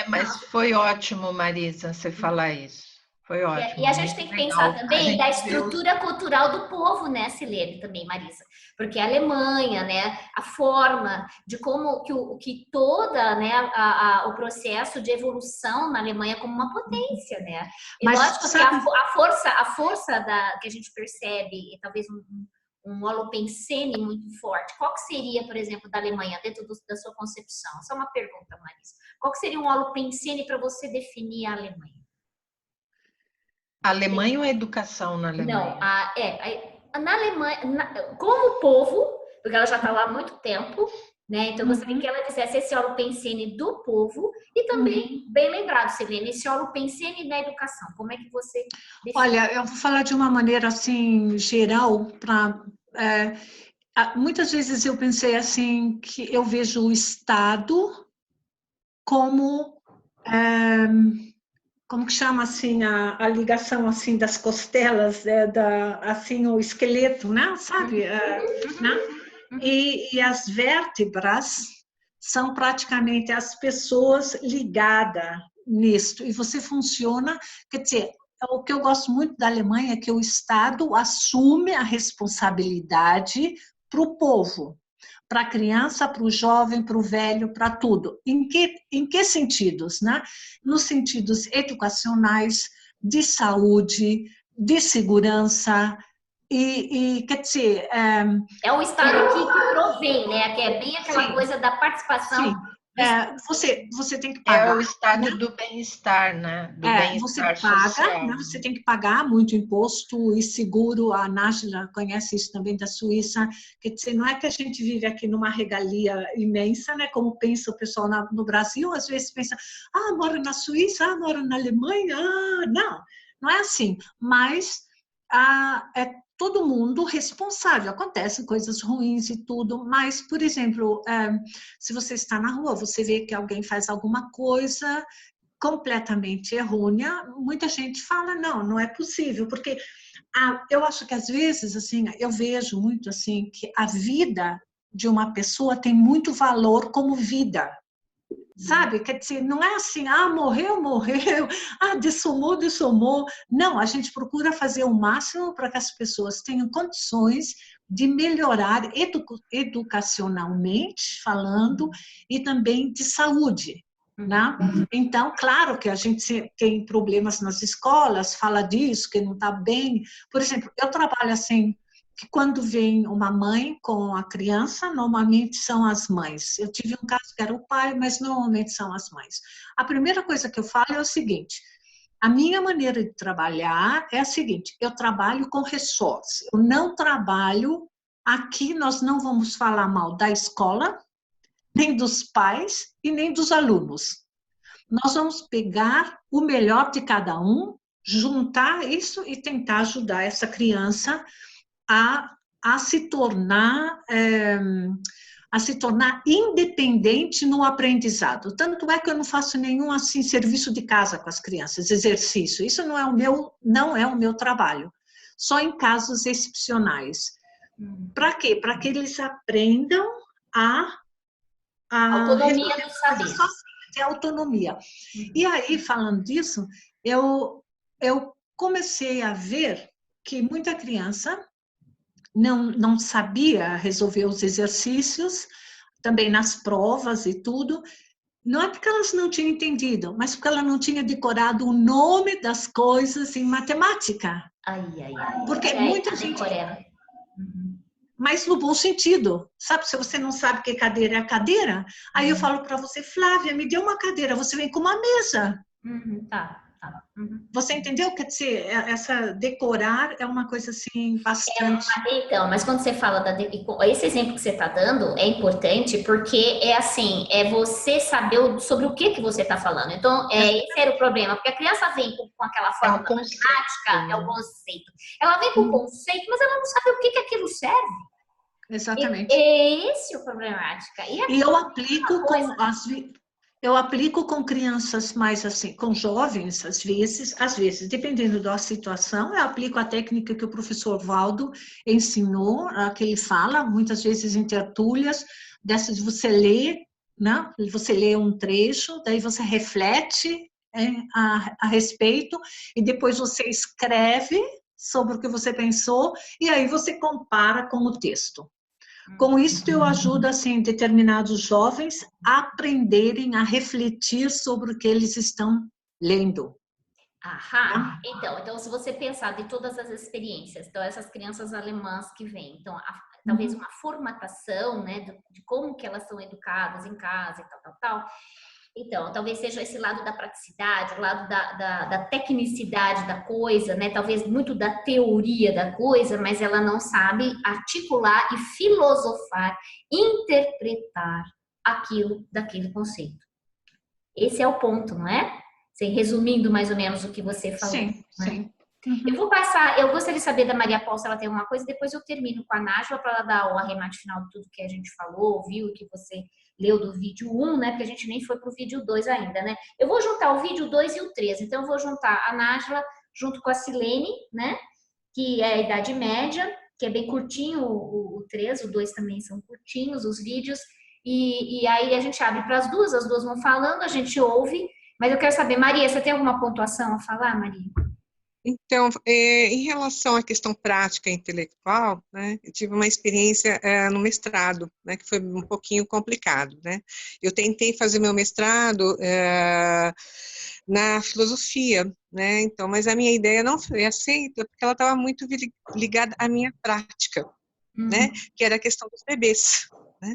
Mas foi ótimo, Marisa, você falar isso. Foi E ótimo, a gente muito tem que pensar legal. A também da gente vê os... estrutura cultural do povo, né, Silene, também, Marisa? Porque a Alemanha, né, a forma de como que toda, né, o processo de evolução na Alemanha como uma potência, né? E Mas, lógico que sabe, a força que a gente percebe, e talvez um holopensene muito forte. Qual que seria, por exemplo, da Alemanha, dentro da sua concepção? Essa é uma pergunta, Marisa. Qual que seria um holopensene para você definir a Alemanha? A Alemanha ou a educação na Não, Alemanha? na Alemanha, como povo, porque ela já está lá há muito tempo, né? Então eu gostaria que ela dissesse esse holopensene do povo e também, bem lembrado, Silene, esse holopensene da educação. Como é que você define? olha, eu vou falar de uma maneira assim geral para muitas vezes eu pensei assim que eu vejo o Estado como como que chama assim a ligação assim das costelas, assim o esqueleto, né? Sabe, né? E as vértebras são praticamente as pessoas ligadas nisto. E você funciona, quer dizer, o que eu gosto muito da Alemanha é que o Estado assume a responsabilidade para o povo, para a criança, para o jovem, para o velho, para tudo. Em que sentidos? Né? Nos sentidos educacionais, de saúde, de segurança, quer dizer... É o Estado que provém, né? Que é bem aquela sim, coisa da participação. sim. Você tem que É o pagar, né? estado do bem-estar, né? Do Você bem-estar paga, social. né? Você tem que pagar muito imposto e seguro. A Nájila conhece isso também da Suíça. Quer dizer, não é que a gente vive aqui numa regalia imensa, né? Como pensa o pessoal no Brasil, às vezes pensa, mora na Suíça, mora na Alemanha. Não, não é assim. Mas é todo mundo responsável. Acontecem coisas ruins e tudo, mas, por exemplo, se você está na rua, você vê que alguém faz alguma coisa completamente errônea, muita gente fala, não é possível, porque eu acho que às vezes, assim, eu vejo muito assim, que a vida de uma pessoa tem muito valor como vida. Sabe? Quer dizer, não é assim, morreu, dessomou. Não, a gente procura fazer o máximo para que as pessoas tenham condições de melhorar educacionalmente falando e também de saúde. Né? Então, claro que a gente tem problemas nas escolas, fala disso, que não está bem. Por exemplo, eu trabalho assim, que quando vem uma mãe com a criança, normalmente são as mães. Eu tive um caso que era o pai, mas normalmente são as mães. A primeira coisa que eu falo é o seguinte, a minha maneira de trabalhar é a seguinte, eu trabalho com ressorts, eu não trabalho, aqui nós não vamos falar mal da escola, nem dos pais e nem dos alunos. Nós vamos pegar o melhor de cada um, juntar isso e tentar ajudar essa criança a se tornar a se tornar independente no aprendizado. Tanto é que eu não faço nenhum assim serviço de casa com as crianças, exercício. Isso não é o meu trabalho. Só em casos excepcionais. Para quê? Para que eles aprendam a autonomia do saber. Ter autonomia. E aí, falando disso, eu comecei a ver que muita criança não sabia resolver os exercícios, também nas provas e tudo. Não é porque elas não tinham entendido, mas porque ela não tinha decorado o nome das coisas em matemática. Porque muita gente... Mas no bom sentido, sabe? Se você não sabe que cadeira é cadeira, aí eu falo para você, Flávia, me dê uma cadeira, você vem com uma mesa. Tá. Você entendeu? Quer dizer, essa decorar é uma coisa assim bastante... Então, mas quando você fala esse exemplo que você está dando é importante porque é assim, é você saber sobre o que você está falando. Então, esse era o problema, porque a criança vem com aquela forma matemática, é o conceito. Ela vem com o conceito, mas ela não sabe o que aquilo serve. Exatamente. Esse é o problemática. E eu aplico eu aplico com crianças mais assim, com jovens, às vezes, dependendo da situação, eu aplico a técnica que o professor Valdo ensinou, que ele fala, muitas vezes em tertúlias, dessas de você ler, né? Você lê um trecho, daí você reflete a respeito, e depois você escreve sobre o que você pensou, e aí você compara com o texto. Com isso, eu ajudo assim, determinados jovens a aprenderem a refletir sobre o que eles estão lendo. Então, se você pensar de todas as experiências, então essas crianças alemãs que vêm, então talvez uma formatação, né, de como que elas são educadas em casa e tal. Então, talvez seja esse lado da praticidade, o lado da tecnicidade da coisa, né? Talvez muito da teoria da coisa, mas ela não sabe articular e filosofar, interpretar daquele conceito. Esse é o ponto, não é? Resumindo mais ou menos o que você falou. Sim, né? sim. Eu gostaria de saber da Maria Paula se ela tem alguma coisa, depois eu termino com a Nájila para ela dar o arremate final de tudo que a gente falou, viu, que você leu do vídeo 1, né, porque a gente nem foi pro vídeo 2 ainda, né. Eu vou juntar o vídeo 2 e o 3, então eu vou juntar a Nájila junto com a Silene, né, que é a idade média, que é bem curtinho o 3, o 2 também são curtinhos os vídeos, e aí a gente abre para as duas vão falando, a gente ouve, mas eu quero saber, Maria, você tem alguma pontuação a falar, Maria? Então, em relação à questão prática e intelectual, né, eu tive uma experiência no mestrado, né, que foi um pouquinho complicado, né. Eu tentei fazer meu mestrado na filosofia, né, então, mas a minha ideia não foi aceita porque ela estava muito ligada à minha prática, né, que era a questão dos bebês. Né?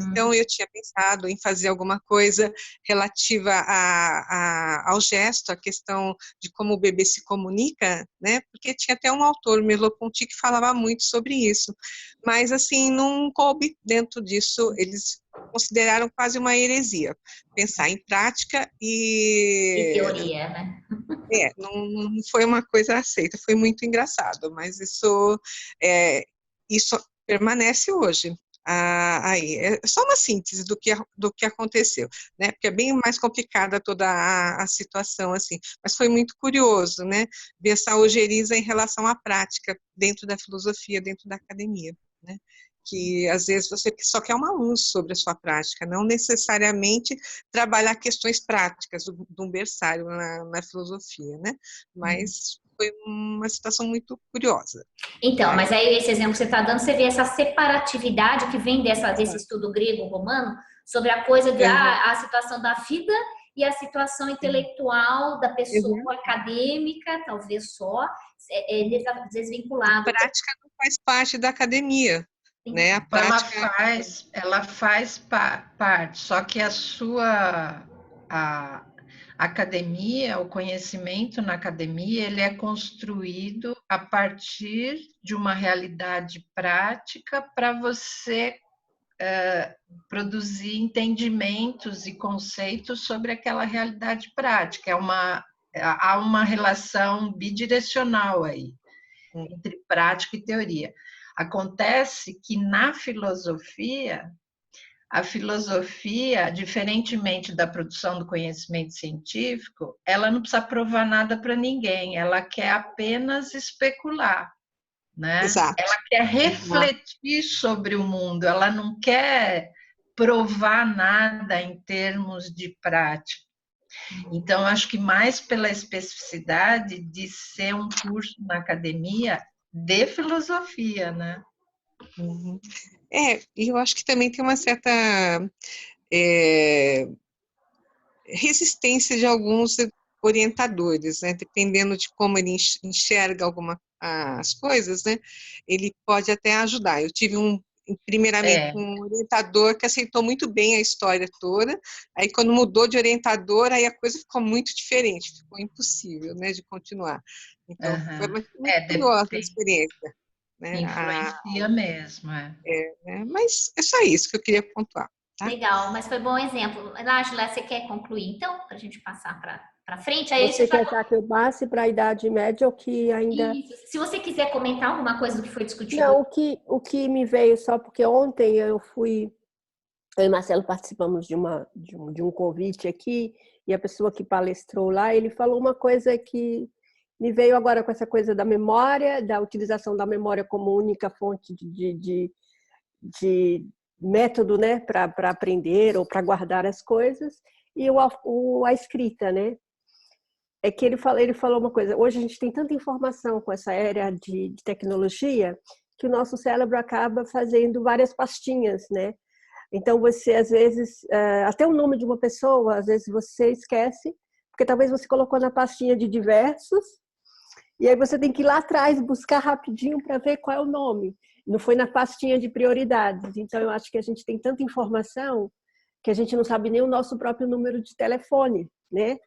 Então, eu tinha pensado em fazer alguma coisa relativa ao gesto, a questão de como o bebê se comunica, né? Porque tinha até um autor, Merleau-Ponty, que falava muito sobre isso, mas assim, não coube dentro disso, eles consideraram quase uma heresia, pensar em prática e teoria, né? Não foi uma coisa aceita, foi muito engraçado, mas isso permanece hoje. Aí, é só uma síntese do que aconteceu, né, porque é bem mais complicada toda a situação, assim, mas foi muito curioso, né, ver essa ojeriza em relação à prática dentro da filosofia, dentro da academia, né, que às vezes você só quer uma luz sobre a sua prática, não necessariamente trabalhar questões práticas do berçário na filosofia, né, mas foi uma situação muito curiosa. Então, mas aí esse exemplo que você está dando, você vê essa separatividade que vem desse estudo grego-romano sobre a coisa a situação da vida e a situação intelectual da pessoa acadêmica, talvez só, desvinculada. A prática não faz parte da academia, né? A prática... Ela faz parte, só que a academia, o conhecimento na academia, ele é construído a partir de uma realidade prática para você produzir entendimentos e conceitos sobre aquela realidade prática. Há uma relação bidirecional aí, entre prática e teoria. Acontece que na filosofia A filosofia, diferentemente da produção do conhecimento científico, ela não precisa provar nada para ninguém, ela quer apenas especular, né? Exato. Ela quer refletir sobre o mundo, ela não quer provar nada em termos de prática. Então, acho que mais pela especificidade de ser um curso na academia de filosofia, né? Uhum. E eu acho que também tem uma certa é, resistência de alguns orientadores, né? Dependendo de como ele enxerga as coisas, né? Ele pode até ajudar. Eu tive primeiramente um orientador que aceitou muito bem a história toda, aí quando mudou de orientador, aí a coisa ficou muito diferente, ficou impossível, né, de continuar. Então, foi muito curiosa a experiência. Né? Influencia mesmo, né? Mas é só isso que eu queria pontuar. Tá? Legal, mas foi bom exemplo. Nájila, você quer concluir, então, para a gente passar para frente? Aí você quer que eu passe para a Idade Média ou que ainda... Isso. Se você quiser comentar alguma coisa do que foi discutido. Não, o que me veio só porque ontem eu e Marcelo participamos de um convite aqui, e a pessoa que palestrou lá, ele falou uma coisa que me veio agora com essa coisa da memória, da utilização da memória como única fonte de método, né, para aprender ou para guardar as coisas, e a escrita, né? É que ele falou uma coisa, hoje a gente tem tanta informação com essa era de tecnologia, que o nosso cérebro acaba fazendo várias pastinhas, né? Então, você, às vezes, até o nome de uma pessoa, às vezes você esquece, porque talvez você colocou na pastinha de diversos, e aí você tem que ir lá atrás, buscar rapidinho para ver qual é o nome. Não foi na pastinha de prioridades. Então, eu acho que a gente tem tanta informação que a gente não sabe nem o nosso próprio número de telefone, né?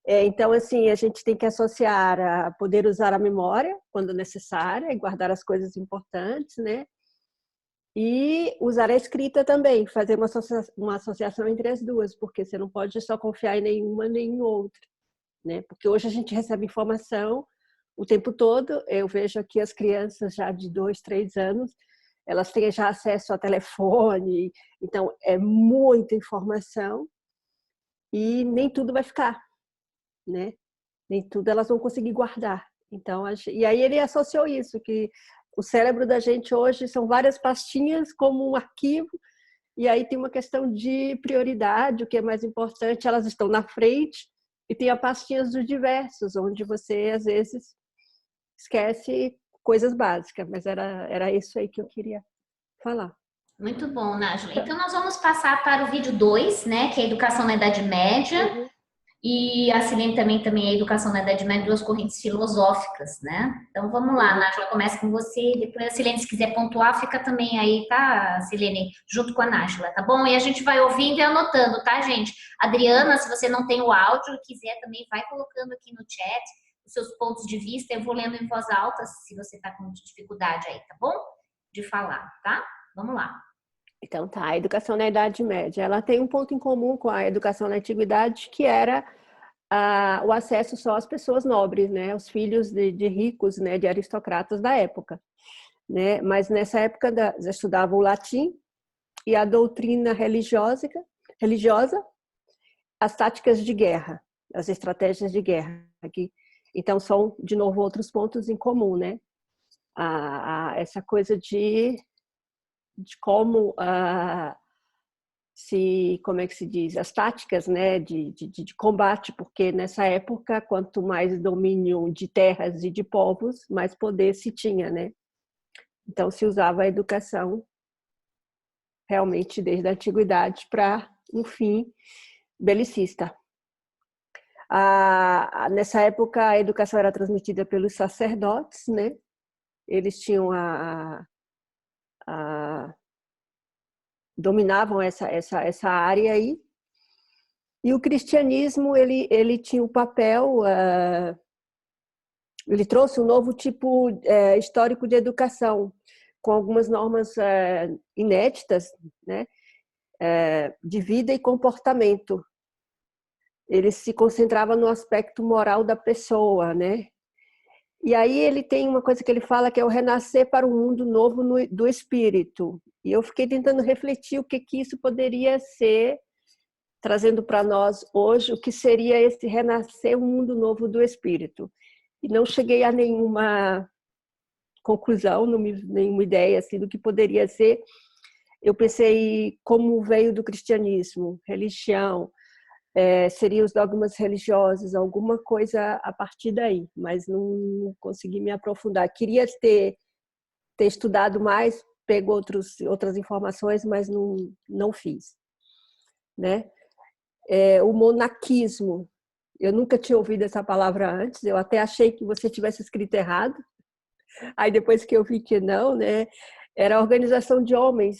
Então, assim, a gente tem que associar a poder usar a memória quando necessária e guardar as coisas importantes, né? E usar a escrita também, fazer uma associação entre as duas, porque você não pode só confiar em nenhuma nem em outra, né? Porque hoje a gente recebe informação o tempo todo. Eu vejo aqui as crianças já de 2, 3 anos, elas têm já acesso a telefone, então é muita informação e nem tudo vai ficar, né? Nem tudo elas vão conseguir guardar. Então, e aí ele associou isso, que o cérebro da gente hoje são várias pastinhas como um arquivo, e aí tem uma questão de prioridade, o que é mais importante, elas estão na frente, e tem as pastinhas dos diversos, onde você, às vezes, esquece coisas básicas, mas era isso aí que eu queria falar. Muito bom, Nájila. Então, nós vamos passar para o vídeo 2, né, que é a educação na Idade Média. Uhum. E a Silene também a educação na Idade Média, 2 correntes filosóficas, né? Então, vamos lá, Nájila, começa com você. Depois a Silene, se quiser pontuar, fica também aí, tá, Silene? Junto com a Nájila, tá bom? E a gente vai ouvindo e anotando, tá, gente? Adriana, se você não tem o áudio e quiser também, vai colocando aqui no chat os seus pontos de vista. Eu vou lendo em voz alta se você tá com dificuldade aí, tá bom? De falar, tá? Vamos lá. Então tá, a educação na Idade Média, ela tem um ponto em comum com a educação na Antiguidade, que era o acesso só às pessoas nobres, né, os filhos de ricos, né, de aristocratas da época, né, mas nessa época já estudavam o latim e a doutrina religiosa, as táticas de guerra, as estratégias de guerra, aqui. Então são de novo outros pontos em comum, né, essa coisa de como como é que se diz, as táticas, né, de combate, porque nessa época, quanto mais domínio de terras e de povos, mais poder se tinha, né? Então se usava a educação realmente desde a antiguidade para um fim belicista. Nessa época a educação era transmitida pelos sacerdotes, né? Eles tinham dominavam essa área aí, e o cristianismo ele tinha o papel, ele trouxe um novo tipo histórico de educação, com algumas normas inéditas, né, de vida e comportamento. Ele se concentrava no aspecto moral da pessoa, né? E aí ele tem uma coisa que ele fala que é o renascer para um mundo novo do espírito. E eu fiquei tentando refletir o que isso poderia ser, trazendo para nós hoje o que seria esse renascer, um mundo novo do espírito. E não cheguei a nenhuma conclusão, nenhuma ideia assim, do que poderia ser. Eu pensei como veio do cristianismo, religião, seriam os dogmas religiosos, alguma coisa a partir daí, mas não consegui me aprofundar. Queria ter estudado mais, pego outras informações, mas não fiz, né? O monaquismo, eu nunca tinha ouvido essa palavra antes, eu até achei que você tivesse escrito errado, aí depois que eu vi que não, né? Era a organização de homens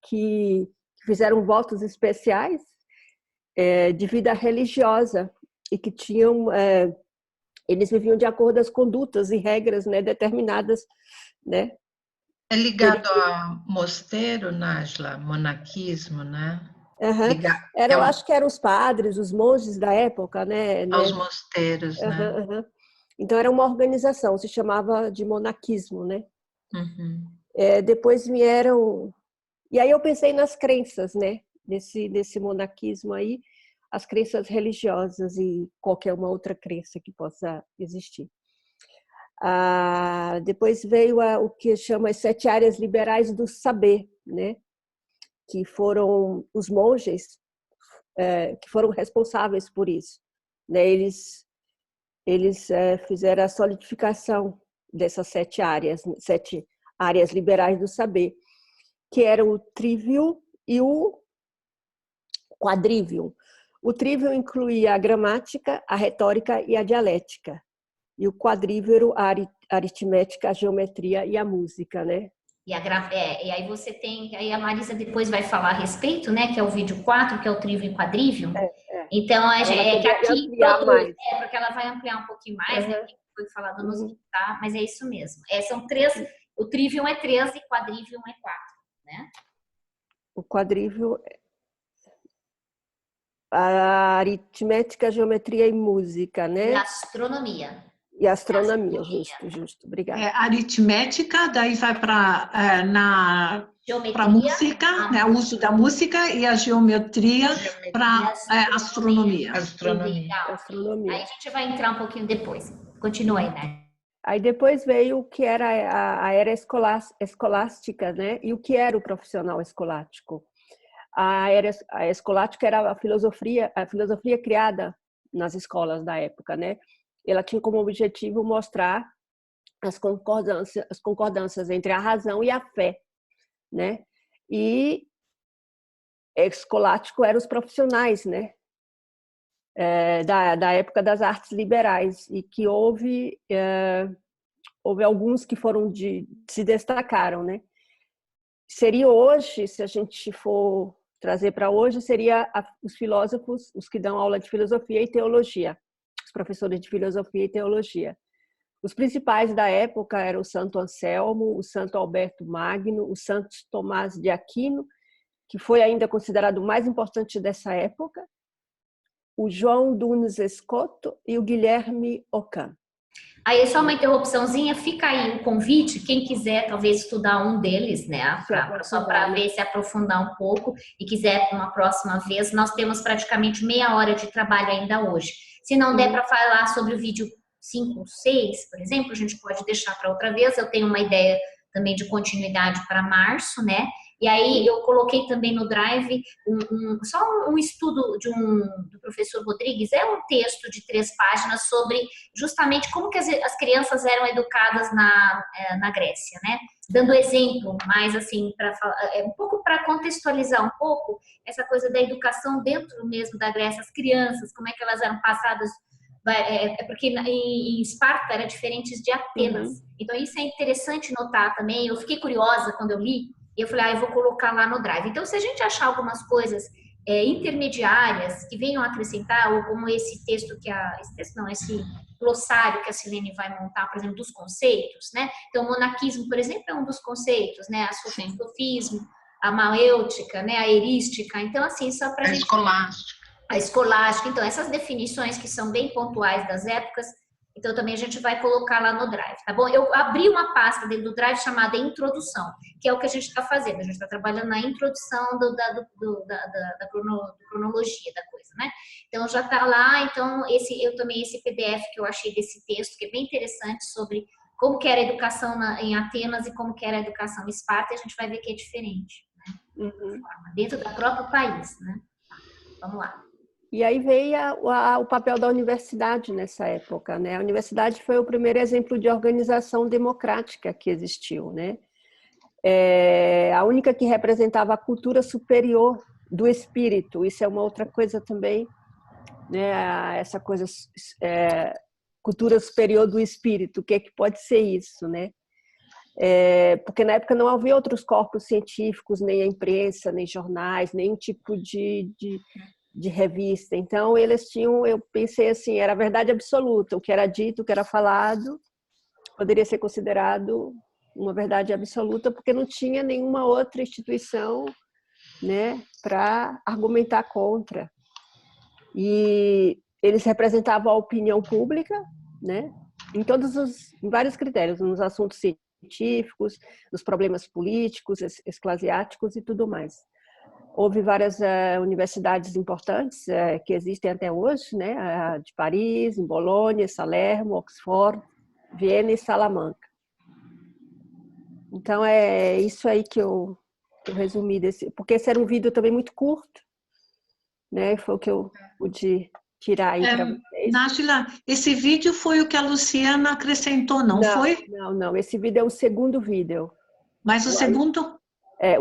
que fizeram votos especiais de vida religiosa e que tinham, eles viviam de acordo com as condutas e regras, né, determinadas, né? É ligado a mosteiro, Nájila, monaquismo, né? Uhum. Eu acho que eram os padres, os monges da época, né? Aos mosteiros, né? Uhum. Então era uma organização, se chamava de monaquismo, né? Uhum. Depois vieram... E aí eu pensei nas crenças, né? Desse monaquismo aí, as crenças religiosas e qualquer uma outra crença que possa existir. Depois veio o que chama as 7 áreas liberais do saber, né? Que foram os monges que foram responsáveis por isso, né? Eles fizeram a solidificação dessas 7 áreas liberais do saber, que eram o trivium e o quadrivium. O trivium incluía a gramática, a retórica e a dialética. E o quadrivium, a aritmética, a geometria e a música, né? E aí você tem, aí a Marisa depois vai falar a respeito, né, que é o vídeo 4, que é o trivium e quadrivium. Então, que aqui porque ela vai ampliar um pouquinho mais, né, que foi falado nos vídeos, tá? Mas é isso mesmo. São 3, o trivium é 3 e quadrivium é 4, né? O quadrivium, a aritmética, geometria e música, né? E astronomia. E astronomia, justo, obrigada. Aritmética, daí vai para música, né, o uso da música, e a geometria para astronomia. Astronomia. Aí a gente vai entrar um pouquinho depois. Continua aí, né? Aí depois veio o que era a era escolástica, né? E o que era o profissional escolástico. A escolástica era a filosofia criada nas escolas da época, né? Ela tinha como objetivo mostrar as concordâncias entre a razão e a fé, né? E escolástico eram os profissionais, né? Da época das artes liberais, e que houve alguns que se destacaram, né? Seria hoje, se a gente for trazer para hoje, seria os filósofos, os que dão aula de filosofia e teologia, os professores de filosofia e teologia. Os principais da época eram o Santo Anselmo, o Santo Alberto Magno, o Santo Tomás de Aquino, que foi ainda considerado o mais importante dessa época, o João Duns Escoto e o Guilherme Ockham. Aí, só uma interrupçãozinha, fica aí o convite, quem quiser talvez estudar um deles, né, só para ver, se aprofundar um pouco, e quiser uma próxima vez, nós temos praticamente meia hora de trabalho ainda hoje. Se não der para falar sobre o vídeo 5 ou 6, por exemplo, a gente pode deixar para outra vez. Eu tenho uma ideia também de continuidade para março, né? E aí eu coloquei também no Drive só um estudo do professor Rodrigues, é um texto de 3 páginas sobre justamente como que as crianças eram educadas na Grécia, né? Dando exemplo, mais assim, um pouco para contextualizar um pouco essa coisa da educação dentro mesmo da Grécia, as crianças, como é que elas eram passadas, porque em Esparta era diferente de Atenas. Então isso é interessante notar também. Eu fiquei curiosa quando eu li, e eu falei, eu vou colocar lá no Drive. Então, se a gente achar algumas coisas intermediárias que venham acrescentar, ou como esse texto esse glossário que a Silene vai montar, por exemplo, dos conceitos, né? Então, o monaquismo, por exemplo, é um dos conceitos, né? O sofismo, a maêutica, né? A erística. Então, assim, só para escolástica. A escolástica. Então, essas definições que são bem pontuais das épocas, Então, também a gente vai colocar lá no Drive, tá bom? Eu abri uma pasta dentro do Drive chamada Introdução, que é o que a gente está fazendo. A gente está trabalhando na introdução da cronologia da coisa, né? Então, já está lá. Então, esse PDF que eu achei desse texto, que é bem interessante, sobre como que era a educação em Atenas e como que era a educação em Esparta, a gente vai ver que é diferente, né? Dentro do próprio país, né? Vamos lá. E aí veio o papel da universidade nessa época, né? A universidade foi o primeiro exemplo de organização democrática que existiu, né? A única que representava a cultura superior do espírito. Isso é uma outra coisa também, né? Essa coisa, cultura superior do espírito. O que é que pode ser isso, né? Porque na época não havia outros corpos científicos, nem a imprensa, nem jornais, nenhum tipo de revista. Então, eles tinham, eu pensei assim, era a verdade absoluta. O que era dito, o que era falado, poderia ser considerado uma verdade absoluta, porque não tinha nenhuma outra instituição, né, para argumentar contra. E eles representavam a opinião pública, né, em vários critérios, nos assuntos científicos, nos problemas políticos, eclesiásticos e tudo mais. Houve várias universidades importantes que existem até hoje, né? A de Paris, em Bolonha, Salerno, Oxford, Viena e Salamanca. Então, é isso aí que eu resumi porque esse era um vídeo também muito curto, né? Foi o que eu pude tirar aí para vocês. Nájila, esse vídeo foi o que a Luciana acrescentou, não foi? Não. Esse vídeo é o segundo vídeo. Mas o segundo...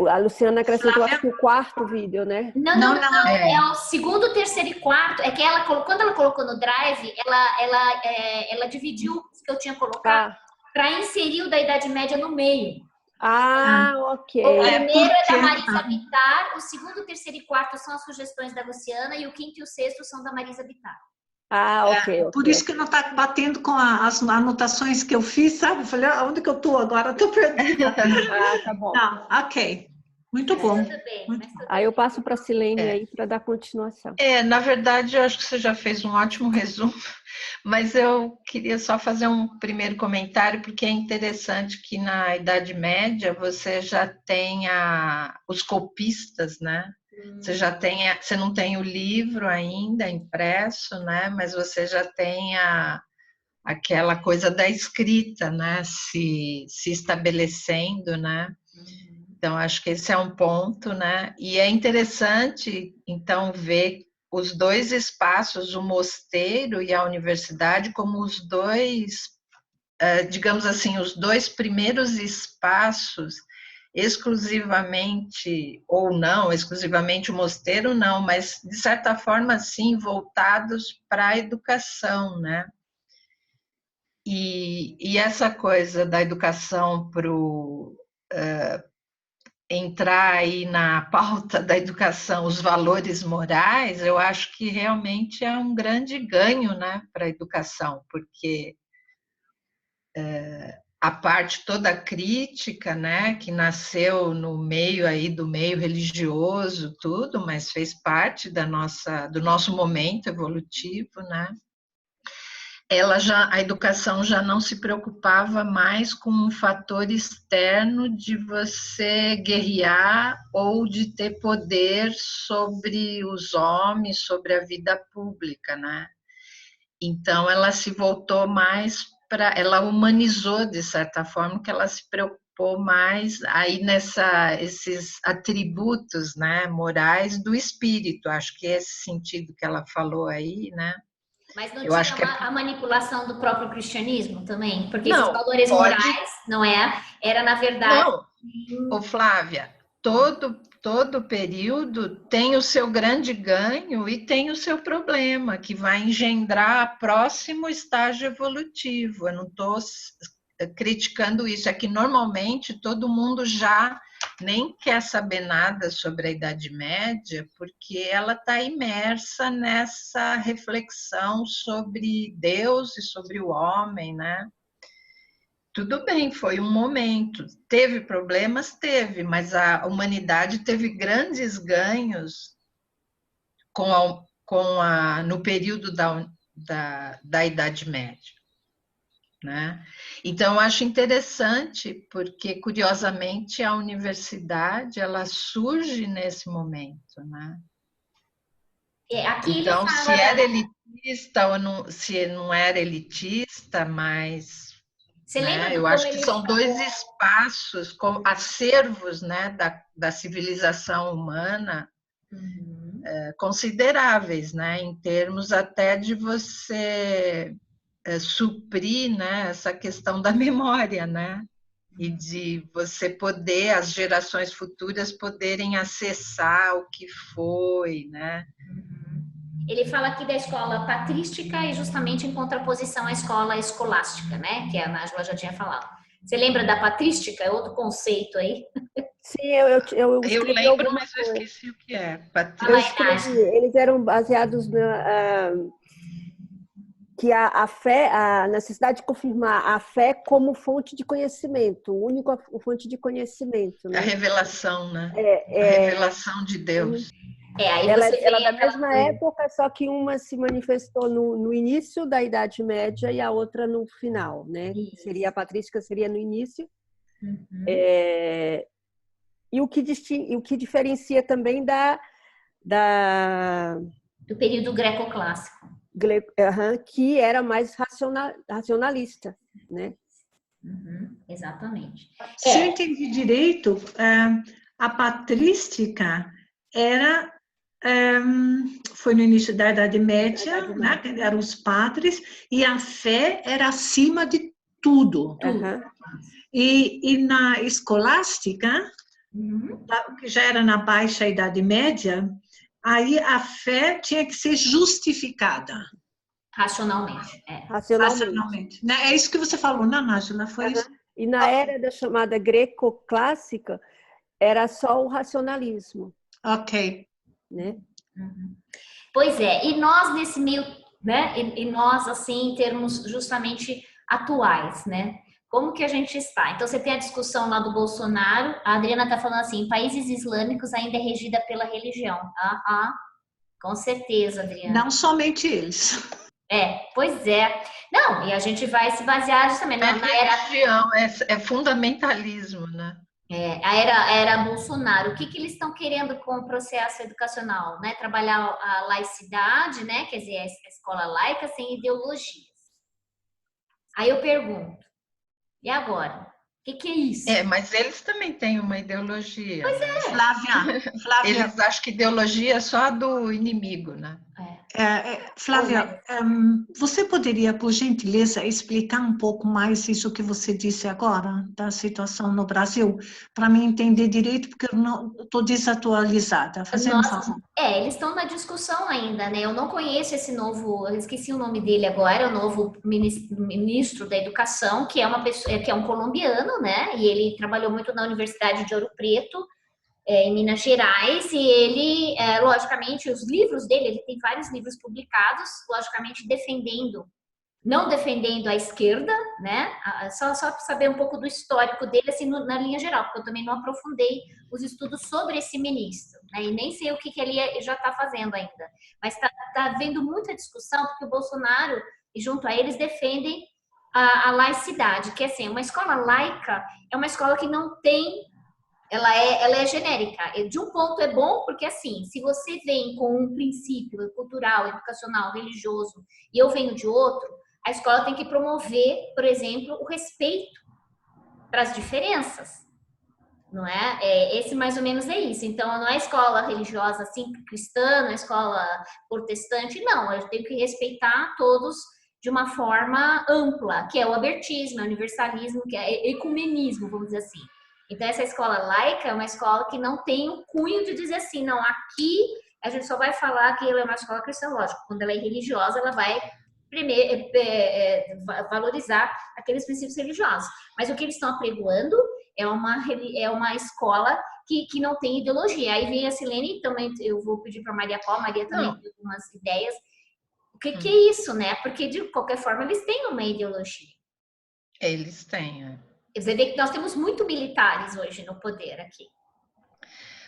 a Luciana acrescentou, acho que o quarto vídeo, né? Não. É o segundo, terceiro e quarto. É que quando ela colocou no Drive, ela dividiu os que eu tinha colocado para inserir o da Idade Média no meio. Ok. O primeiro é da Marisa Bittar, o segundo, terceiro e quarto são as sugestões da Luciana e o quinto e o sexto são da Marisa Bittar. Ok. Por isso que não está batendo com as anotações que eu fiz, sabe? Eu falei, onde que eu estou agora? Estou perdida. Tá bom. Não, ok. Muito bom. Tudo bem. Aí eu passo para a Silene aí para dar continuação. Na verdade, eu acho que você já fez um ótimo resumo, mas eu queria só fazer um primeiro comentário, porque é interessante que na Idade Média você já tem os copistas, né? Você não tem o livro ainda impresso, né? Mas você já tem aquela coisa da escrita, né? Se estabelecendo, né? Então, acho que esse é um ponto, né? E é interessante, então, ver os dois espaços, o mosteiro e a universidade, como os dois, digamos assim, os dois primeiros espaços exclusivamente, ou não, exclusivamente o mosteiro não, mas de certa forma, sim, voltados para a educação, né? E essa coisa da educação para entrar aí na pauta da educação, os valores morais, eu acho que realmente é um grande ganho, né, para a educação, porque a parte toda crítica, né, que nasceu no meio aí do meio religioso, tudo, mas fez parte do nosso momento evolutivo, né? A educação já não se preocupava mais com um fator externo de você guerrear ou de ter poder sobre os homens, sobre a vida pública, né? Então, ela se voltou mais ela humanizou, de certa forma, que ela se preocupou mais aí esses atributos, né, morais do espírito, acho que é esse sentido que ela falou aí, né? Mas não tinha a manipulação do próprio cristianismo também? Porque esses valores pode... morais, não é? Era, na verdade... Não, Flávia, todo período tem o seu grande ganho e tem o seu problema, que vai engendrar próximo estágio evolutivo. Eu não estou criticando isso, é que normalmente todo mundo já nem quer saber nada sobre a Idade Média, porque ela está imersa nessa reflexão sobre Deus e sobre o homem, né? Tudo bem, foi um momento. Teve problemas? Teve, mas a humanidade teve grandes ganhos no período da Idade Média. né? Então, eu acho interessante, porque, curiosamente, a universidade, ela surge nesse momento, né? Aqui Então, ele se fala, era elitista ou não, se não era elitista, mas, você lembra né, do eu como acho que ele são dois falou? espaços, acervos, né, da civilização humana, consideráveis, né, em termos até de você suprir, né, essa questão da memória, né, e de você poder, as gerações futuras poderem acessar o que foi, né. Ele fala aqui da escola patrística e justamente em contraposição à escola escolástica, né? Que a Nájila já tinha falado. Você lembra da patrística? É outro conceito aí. Sim, eu Eu escrevi lembro, alguma mas eu coisa. esqueci o que é. Eu Fala aí, Patrícia. escrevi, Nájila. eles eram baseados que a fé, a necessidade de confirmar a fé como fonte de conhecimento, única fonte de conhecimento, A né? revelação, né? A É, revelação de Deus. Aí ela você é vê da aquela mesma coisa. época, só que uma se manifestou no início da Idade Média e a outra no final, né? Seria a patrística seria no início. E o que diferencia também Do período greco-clássico. que era mais racionalista, né? Exatamente. Se eu entendi direito, a patrística era foi no início da Idade Média, né? Eram os padres, e a fé era acima de tudo. E na escolástica, que já era na Baixa Idade Média, aí a fé tinha que ser justificada. Racionalmente. Racionalmente. Né? É isso que você falou, não, Nájila? Foi isso? E na era da chamada greco-clássica, era só o racionalismo. Ok. Né? Pois é, e nós nesse meio, né? E nós, assim, em termos justamente atuais, né? Como que a gente está? Então, você tem a discussão lá do Bolsonaro, a Adriana está falando assim, em países islâmicos ainda é regida pela religião. Com certeza, Adriana. Não somente eles. Pois é. Não, e a gente vai se basear justamente na religião, é fundamentalismo, né? A era Bolsonaro. O que eles estão querendo com o processo educacional? Né? Trabalhar a laicidade, né? Quer dizer, a escola laica sem ideologias. Aí eu pergunto, e agora? O que é isso? Mas eles também têm uma ideologia. Pois é. Flávia. Eles acham que ideologia é só do inimigo, né? Flávia, você poderia, por gentileza, explicar um pouco mais isso que você disse agora, da situação no Brasil, para mim entender direito, porque eu não estou desatualizada. Fazendo um favor. Eles estão na discussão ainda, né? Eu não conheço esse novo, eu esqueci o nome dele agora, o novo ministro da Educação, que é uma pessoa, que é um colombiano, né? E ele trabalhou muito na Universidade de Ouro Preto, em Minas Gerais, e ele, logicamente, os livros dele, ele tem vários livros publicados, logicamente não defendendo a esquerda, né? Só para saber um pouco do histórico dele, assim, na linha geral, porque eu também não aprofundei os estudos sobre esse ministro, né? E nem sei o que ele já está fazendo ainda. Mas está havendo muita discussão, porque o Bolsonaro, e junto a eles, defendem a laicidade, que assim, uma escola laica é uma escola que não tem. Ela é genérica. De um ponto é bom, porque assim, se você vem com um princípio cultural, educacional, religioso, e eu venho de outro, a escola tem que promover, por exemplo, o respeito para as diferenças. Não é? Esse mais ou menos é isso. Então, não é escola religiosa assim, cristã, não é escola protestante, não. Eu tenho que respeitar todos de uma forma ampla, que é o abertismo, é o universalismo, que é ecumenismo, vamos dizer assim. Então, essa escola laica é uma escola que não tem o cunho de dizer assim, não, aqui a gente só vai falar que ela é uma escola cristã, lógico. Quando ela é religiosa, ela vai primeiro valorizar aqueles princípios religiosos. Mas o que eles estão apregoando é uma escola que não tem ideologia. Aí vem a Silene, também eu vou pedir para a Maria Paula, Maria também tem algumas ideias. O que é isso, né? Porque, de qualquer forma, eles têm uma ideologia. Eles têm, Você vê que nós temos muito militares hoje no poder aqui.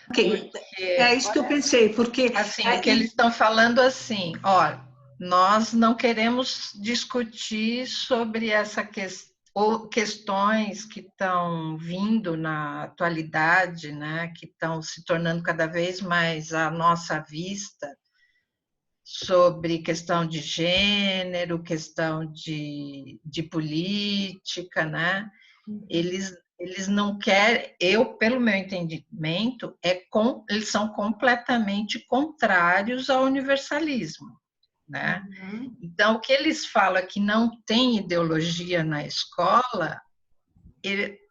Ok, é isso que eu pensei, porque... Assim, o que eles estão falando assim, ó, nós não queremos discutir sobre essa questão, ou questões que estão vindo na atualidade, né, que estão se tornando cada vez mais à nossa vista, sobre questão de gênero, questão de política, né? Eles não querem, pelo meu entendimento, eles são completamente contrários ao universalismo, né? Então, o que eles falam que não tem ideologia na escola,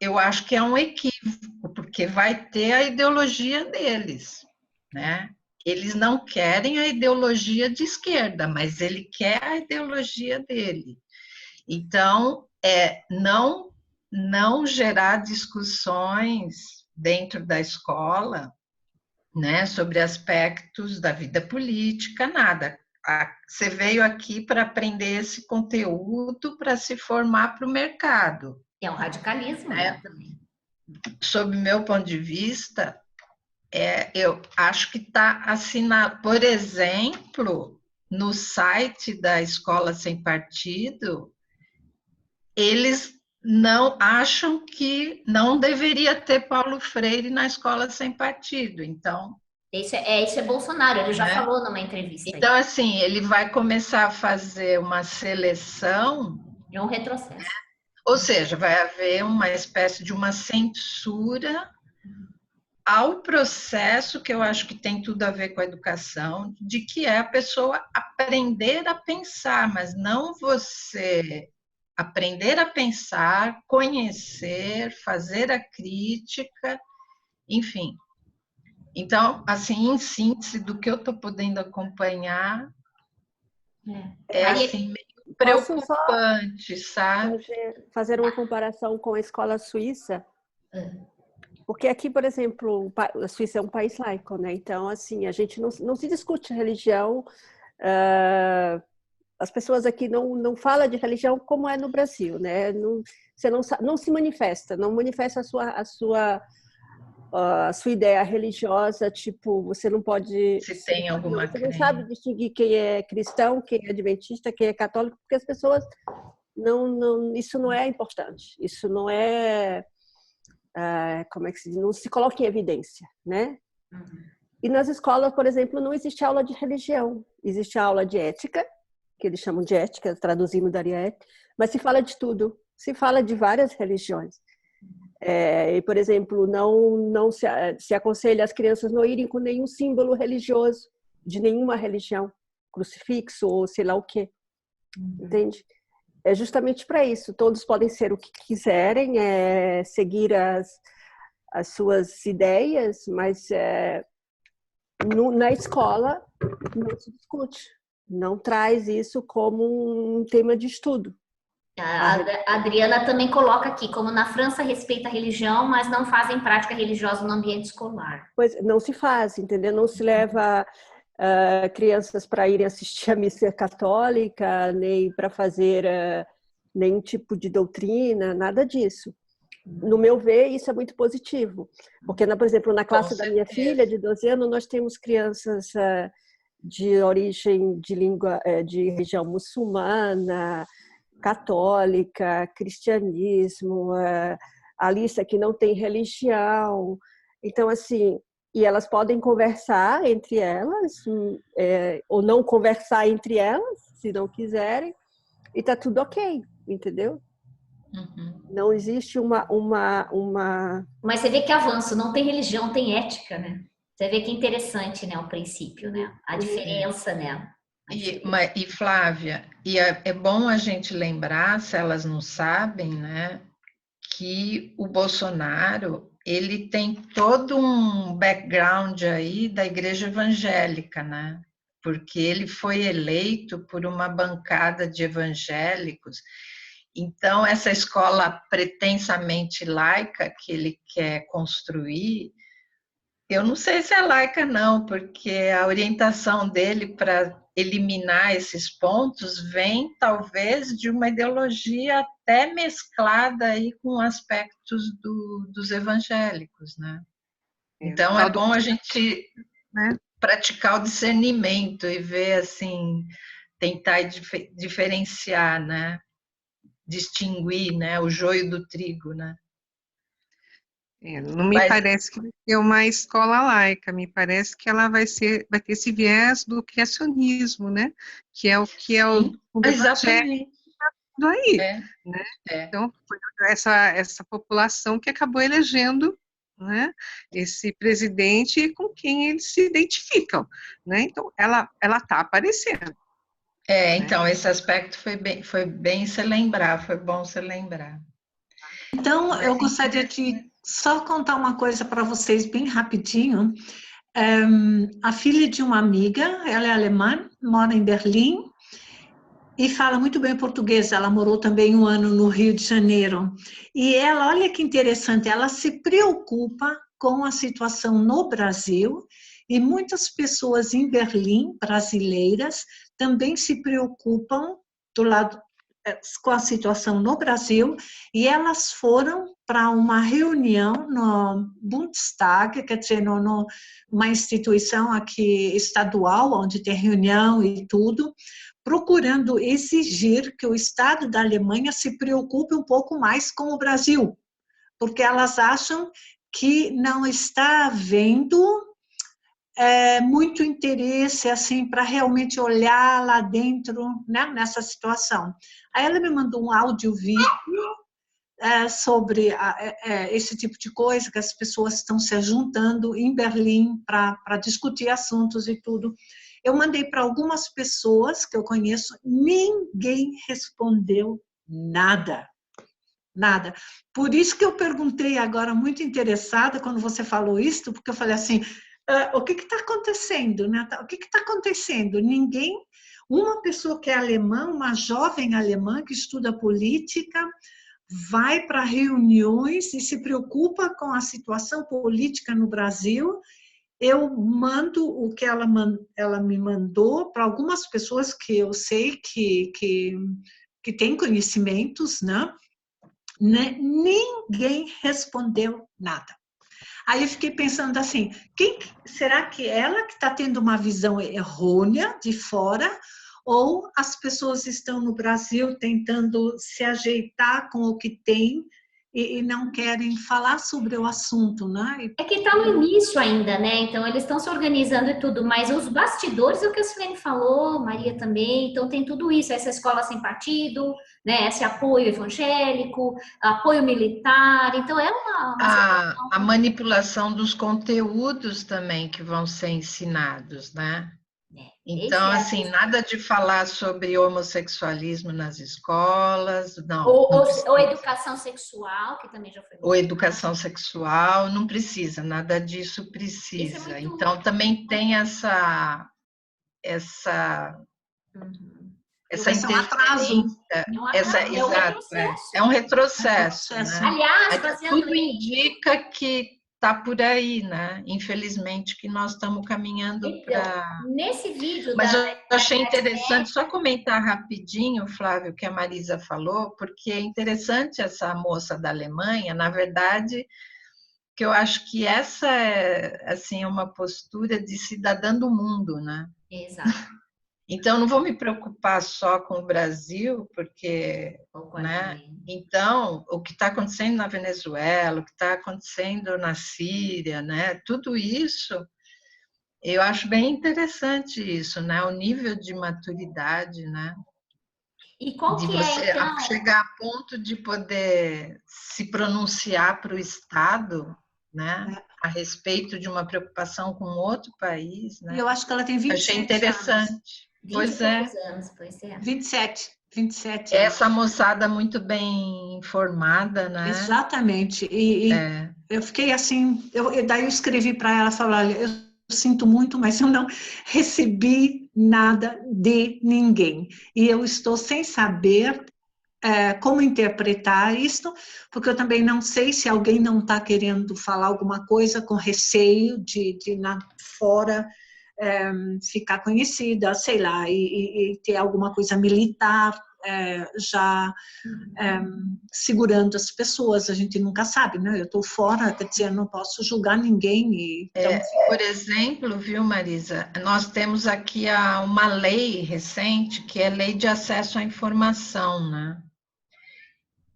eu acho que é um equívoco, porque vai ter a ideologia deles, né? Eles não querem a ideologia de esquerda, mas ele quer a ideologia dele. Então, não gerar discussões dentro da escola, né, sobre aspectos da vida política, nada. Você veio aqui para aprender esse conteúdo para se formar para o mercado. É um radicalismo, né, também. Sob meu ponto de vista, eu acho que está assinado, por exemplo, no site da Escola Sem Partido, eles não acham que não deveria ter Paulo Freire na Escola Sem Partido. Então, isso é Bolsonaro, ele já falou numa entrevista. Então, assim, ele vai começar a fazer uma seleção. De um retrocesso. Né? Ou seja, vai haver uma espécie de uma censura ao processo, que eu acho que tem tudo a ver com a educação, de que é a pessoa aprender a pensar, mas não você aprender a pensar, conhecer, fazer a crítica, enfim. Então, assim, em síntese do que eu estou podendo acompanhar, assim, meio preocupante, sabe? Fazer uma comparação com a escola suíça, porque aqui, por exemplo, a Suíça é um país laico, né? Então, assim, a gente não se discute religião, as pessoas aqui não falam de religião como é no Brasil, né? Você não se manifesta, não manifesta a sua ideia religiosa, tipo, você não pode... Se tem alguma Você não sabe distinguir quem é cristão, quem é adventista, quem é católico, porque as pessoas isso não é importante, isso não é... como é que se diz? Não se coloca em evidência, né? E nas escolas, por exemplo, não existe aula de religião, existe aula de ética, que eles chamam de ética, traduzindo daria ética, mas se fala de tudo, se fala de várias religiões. E, por exemplo, não se aconselha as crianças não irem com nenhum símbolo religioso de nenhuma religião, crucifixo ou sei lá o quê, entende? É justamente para isso, todos podem ser o que quiserem, seguir as suas ideias, mas na escola não se discute, não traz isso como um tema de estudo. A Adriana também coloca aqui, como na França respeita a religião, mas não fazem prática religiosa no ambiente escolar. Pois não se faz, entendeu? Não se leva crianças para irem assistir a missa católica, nem para fazer nenhum tipo de doutrina, nada disso. No meu ver, isso é muito positivo, porque, por exemplo, na classe da minha filha, de 12 anos, nós temos crianças de origem de língua, de religião muçulmana, católica, cristianismo, a lista que não tem religião. Então, assim, e elas podem conversar entre elas, ou não conversar entre elas, se não quiserem, e tá tudo ok, entendeu? Não existe uma... Mas você vê que avanço, não tem religião, tem ética, né? Você vê que interessante, né, o princípio, né? A diferença, né? E Flávia, é bom a gente lembrar, se elas não sabem, né, que o Bolsonaro, ele tem todo um background aí da igreja evangélica, né? Porque ele foi eleito por uma bancada de evangélicos. Então, essa escola pretensamente laica que ele quer construir, eu não sei se é laica não, porque a orientação dele para eliminar esses pontos vem talvez de uma ideologia até mesclada aí com aspectos dos evangélicos, né? Então é bom a gente praticar o discernimento e ver assim tentar diferenciar, né? Distinguir, né? O joio do trigo, né? Não me parece que vai ter uma escola laica, me parece que ela vai ter esse viés do criacionismo, né? Que é o exatamente aí, é, né? É. Então, foi essa população que acabou elegendo, né, esse presidente com quem eles se identificam, né? Então, ela está aparecendo. Então, esse aspecto foi bem você lembrar, foi bom você lembrar. Então, eu gostaria de só contar uma coisa para vocês bem rapidinho. A filha de uma amiga, ela é alemã, mora em Berlim e fala muito bem português. Ela morou também um ano no Rio de Janeiro. E ela, olha que interessante, ela se preocupa com a situação no Brasil e muitas pessoas em Berlim, brasileiras, também se preocupam do lado com a situação no Brasil, e elas foram para uma reunião no Bundestag, quer dizer, numa instituição aqui estadual, onde tem reunião e tudo, procurando exigir que o Estado da Alemanha se preocupe um pouco mais com o Brasil, porque elas acham que não está havendo muito interesse assim para realmente olhar lá dentro, né, nessa situação. Aí ela me mandou um áudio-vídeo sobre esse tipo de coisa, que as pessoas estão se juntando em Berlim para discutir assuntos e tudo. Eu mandei para algumas pessoas que eu conheço, ninguém respondeu nada. Nada. Por isso que eu perguntei agora, muito interessada, quando você falou isso, porque eu falei assim, o que está acontecendo? Né? O que está acontecendo? Ninguém, uma pessoa que é alemã, uma jovem alemã que estuda política, vai para reuniões e se preocupa com a situação política no Brasil. Eu mando o que ela me mandou para algumas pessoas que eu sei que têm conhecimentos, né? Ninguém respondeu nada. Aí eu fiquei pensando assim, será que ela que está tendo uma visão errônea de fora, ou as pessoas estão no Brasil tentando se ajeitar com o que tem e não querem falar sobre o assunto, né? É que está no início ainda, né? Então eles estão se organizando e tudo, mas os bastidores é o que a Silene falou, Maria também, então tem tudo isso, essa escola sem partido, né? Esse apoio evangélico, apoio militar, então é a manipulação dos conteúdos também que vão ser ensinados, né? Então, assim, nada de falar sobre homossexualismo nas escolas, não. Ou educação sexual, que também já foi. Ou educação sexual, não precisa, nada disso precisa. Então, também tem essa interferência, é um retrocesso. Né? Aliás, tudo indica que está por aí, né? Infelizmente, que nós estamos caminhando para... Nesse vídeo... Mas eu achei interessante, só comentar rapidinho, Flávio, que a Marisa falou, porque é interessante essa moça da Alemanha, na verdade, que eu acho que essa é, assim, uma postura de cidadã do mundo, né? Exato. Então, não vou me preocupar só com o Brasil, porque, né? Então, o que está acontecendo na Venezuela, o que está acontecendo na Síria, né? Tudo isso, eu acho bem interessante isso, né? O nível de maturidade, né? E qual de que você então? chegar a ponto de poder se pronunciar para o Estado, né? A respeito de uma preocupação com outro país, né? Eu acho que ela tem 27 Achei interessante. Anos. Pois é. Anos, pois é. 27 anos. Essa moçada muito bem informada, né? Exatamente. E eu fiquei assim, daí eu escrevi para ela, falei, olha, eu sinto muito, mas eu não recebi nada de ninguém. E eu estou sem saber como interpretar isso, porque eu também não sei se alguém não está querendo falar alguma coisa com receio de fora ficar conhecida, sei lá, e ter alguma coisa militar já segurando as pessoas. A gente nunca sabe, né? Eu estou fora, quer dizer, eu não posso julgar ninguém. Então... por exemplo, viu, Marisa, nós temos aqui uma lei recente, que é a Lei de Acesso à Informação, né?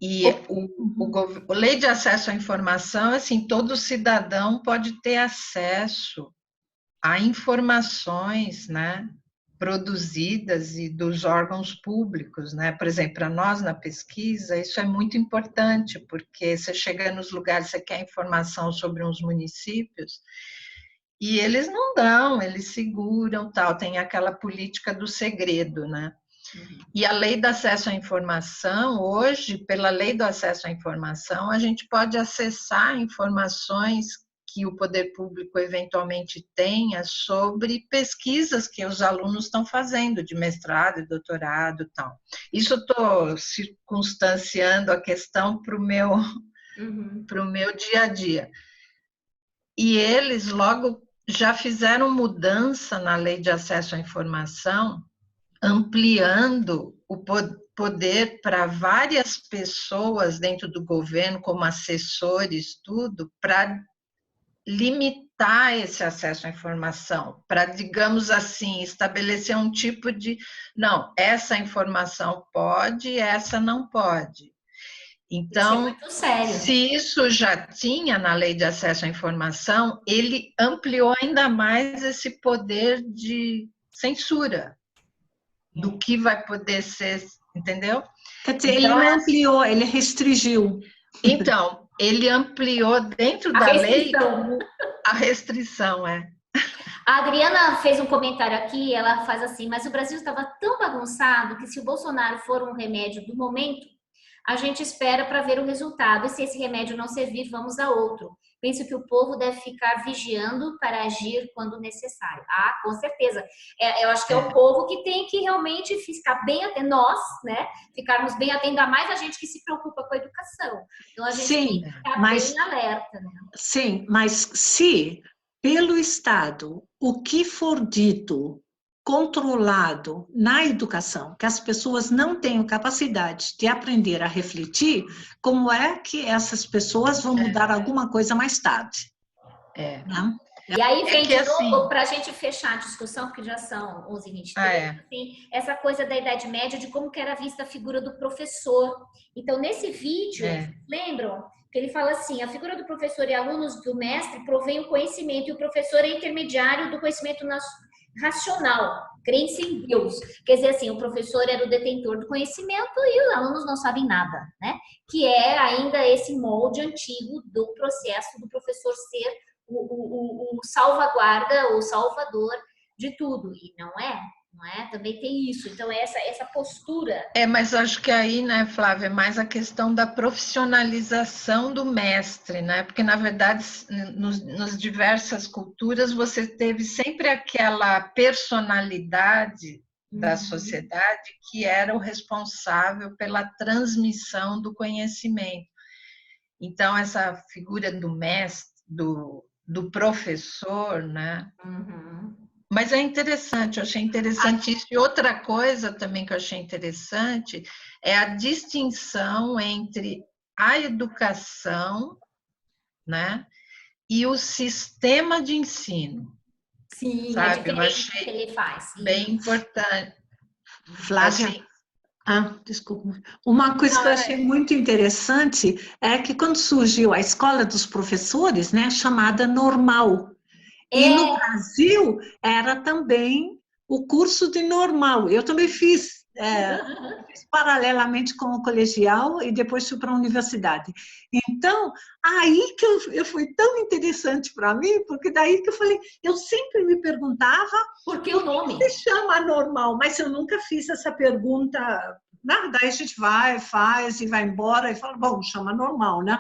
E a Lei de Acesso à Informação, assim, todo cidadão pode ter acesso a informações, né, produzidas e dos órgãos públicos, né? Por exemplo, para nós na pesquisa, isso é muito importante, porque você chega nos lugares, você quer informação sobre uns municípios, e eles não dão, eles seguram, tal, tem aquela política do segredo, né? E a lei do acesso à informação, hoje, pela lei do acesso à informação, a gente pode acessar informações que o poder público eventualmente tenha sobre pesquisas que os alunos estão fazendo, de mestrado e doutorado e tal. Isso eu estou circunstanciando a questão para o meu dia a dia. E eles logo já fizeram mudança na lei de acesso à informação, ampliando o poder para várias pessoas dentro do governo, como assessores, tudo, para limitar esse acesso à informação, para, digamos assim, estabelecer um tipo de, não, essa informação pode, essa não pode. Então, se isso já tinha na lei de acesso à informação, ele ampliou ainda mais esse poder de censura do que vai poder ser, entendeu? Quer dizer, então, ele não ampliou, ele restringiu. Então, ele ampliou dentro da lei a restrição, A Adriana fez um comentário aqui, ela faz assim, mas o Brasil estava tão bagunçado que se o Bolsonaro for um remédio do momento, a gente espera para ver o resultado, e se esse remédio não servir, vamos a outro. Penso que o povo deve ficar vigiando para agir quando necessário. Ah, com certeza. Eu acho que é o povo que tem que realmente ficar bem atento, nós, né? Ficarmos bem atentos, ainda mais a gente que se preocupa com a educação. Então, a gente tem que ficar bem alerta, né? Sim, mas se pelo Estado o que for dito, controlado na educação, que as pessoas não tenham capacidade de aprender a refletir, como é que essas pessoas vão mudar alguma coisa mais tarde? Né? E aí vem de novo, para a gente fechar a discussão, porque já são 11h23, assim, essa coisa da Idade Média, de como que era vista a figura do professor. Então, nesse vídeo, lembram? Que ele fala assim, a figura do professor e alunos do mestre provém o conhecimento, e o professor é intermediário do conhecimento racional, crença em Deus. Quer dizer assim, o professor era o detentor do conhecimento e os alunos não sabem nada, né? Que é ainda esse molde antigo do processo do professor ser o salvaguarda, o salvador de tudo. E não é? Também tem isso. Então, essa postura... mas acho que aí, né, Flávia, é mais a questão da profissionalização do mestre, né? Porque, na verdade, nas diversas culturas, você teve sempre aquela personalidade da sociedade que era o responsável pela transmissão do conhecimento. Então, essa figura do mestre, do professor, né? Mas é interessante, eu achei interessante isso. E outra coisa também que eu achei interessante é a distinção entre a educação, né, e o sistema de ensino. Sim, sabe? Eu achei que ele faz. Bem importante. Flávia, desculpa. Uma coisa que eu achei muito interessante é que quando surgiu a escola dos professores, né, chamada normal, e no Brasil era também o curso de normal. Eu também fiz paralelamente com o colegial e depois fui para a universidade. Então, aí que eu foi tão interessante para mim, porque daí que eu falei, eu sempre me perguntava por que o nome se chama normal, mas eu nunca fiz essa pergunta. Daí a gente faz e vai embora e fala, bom, chama normal, né?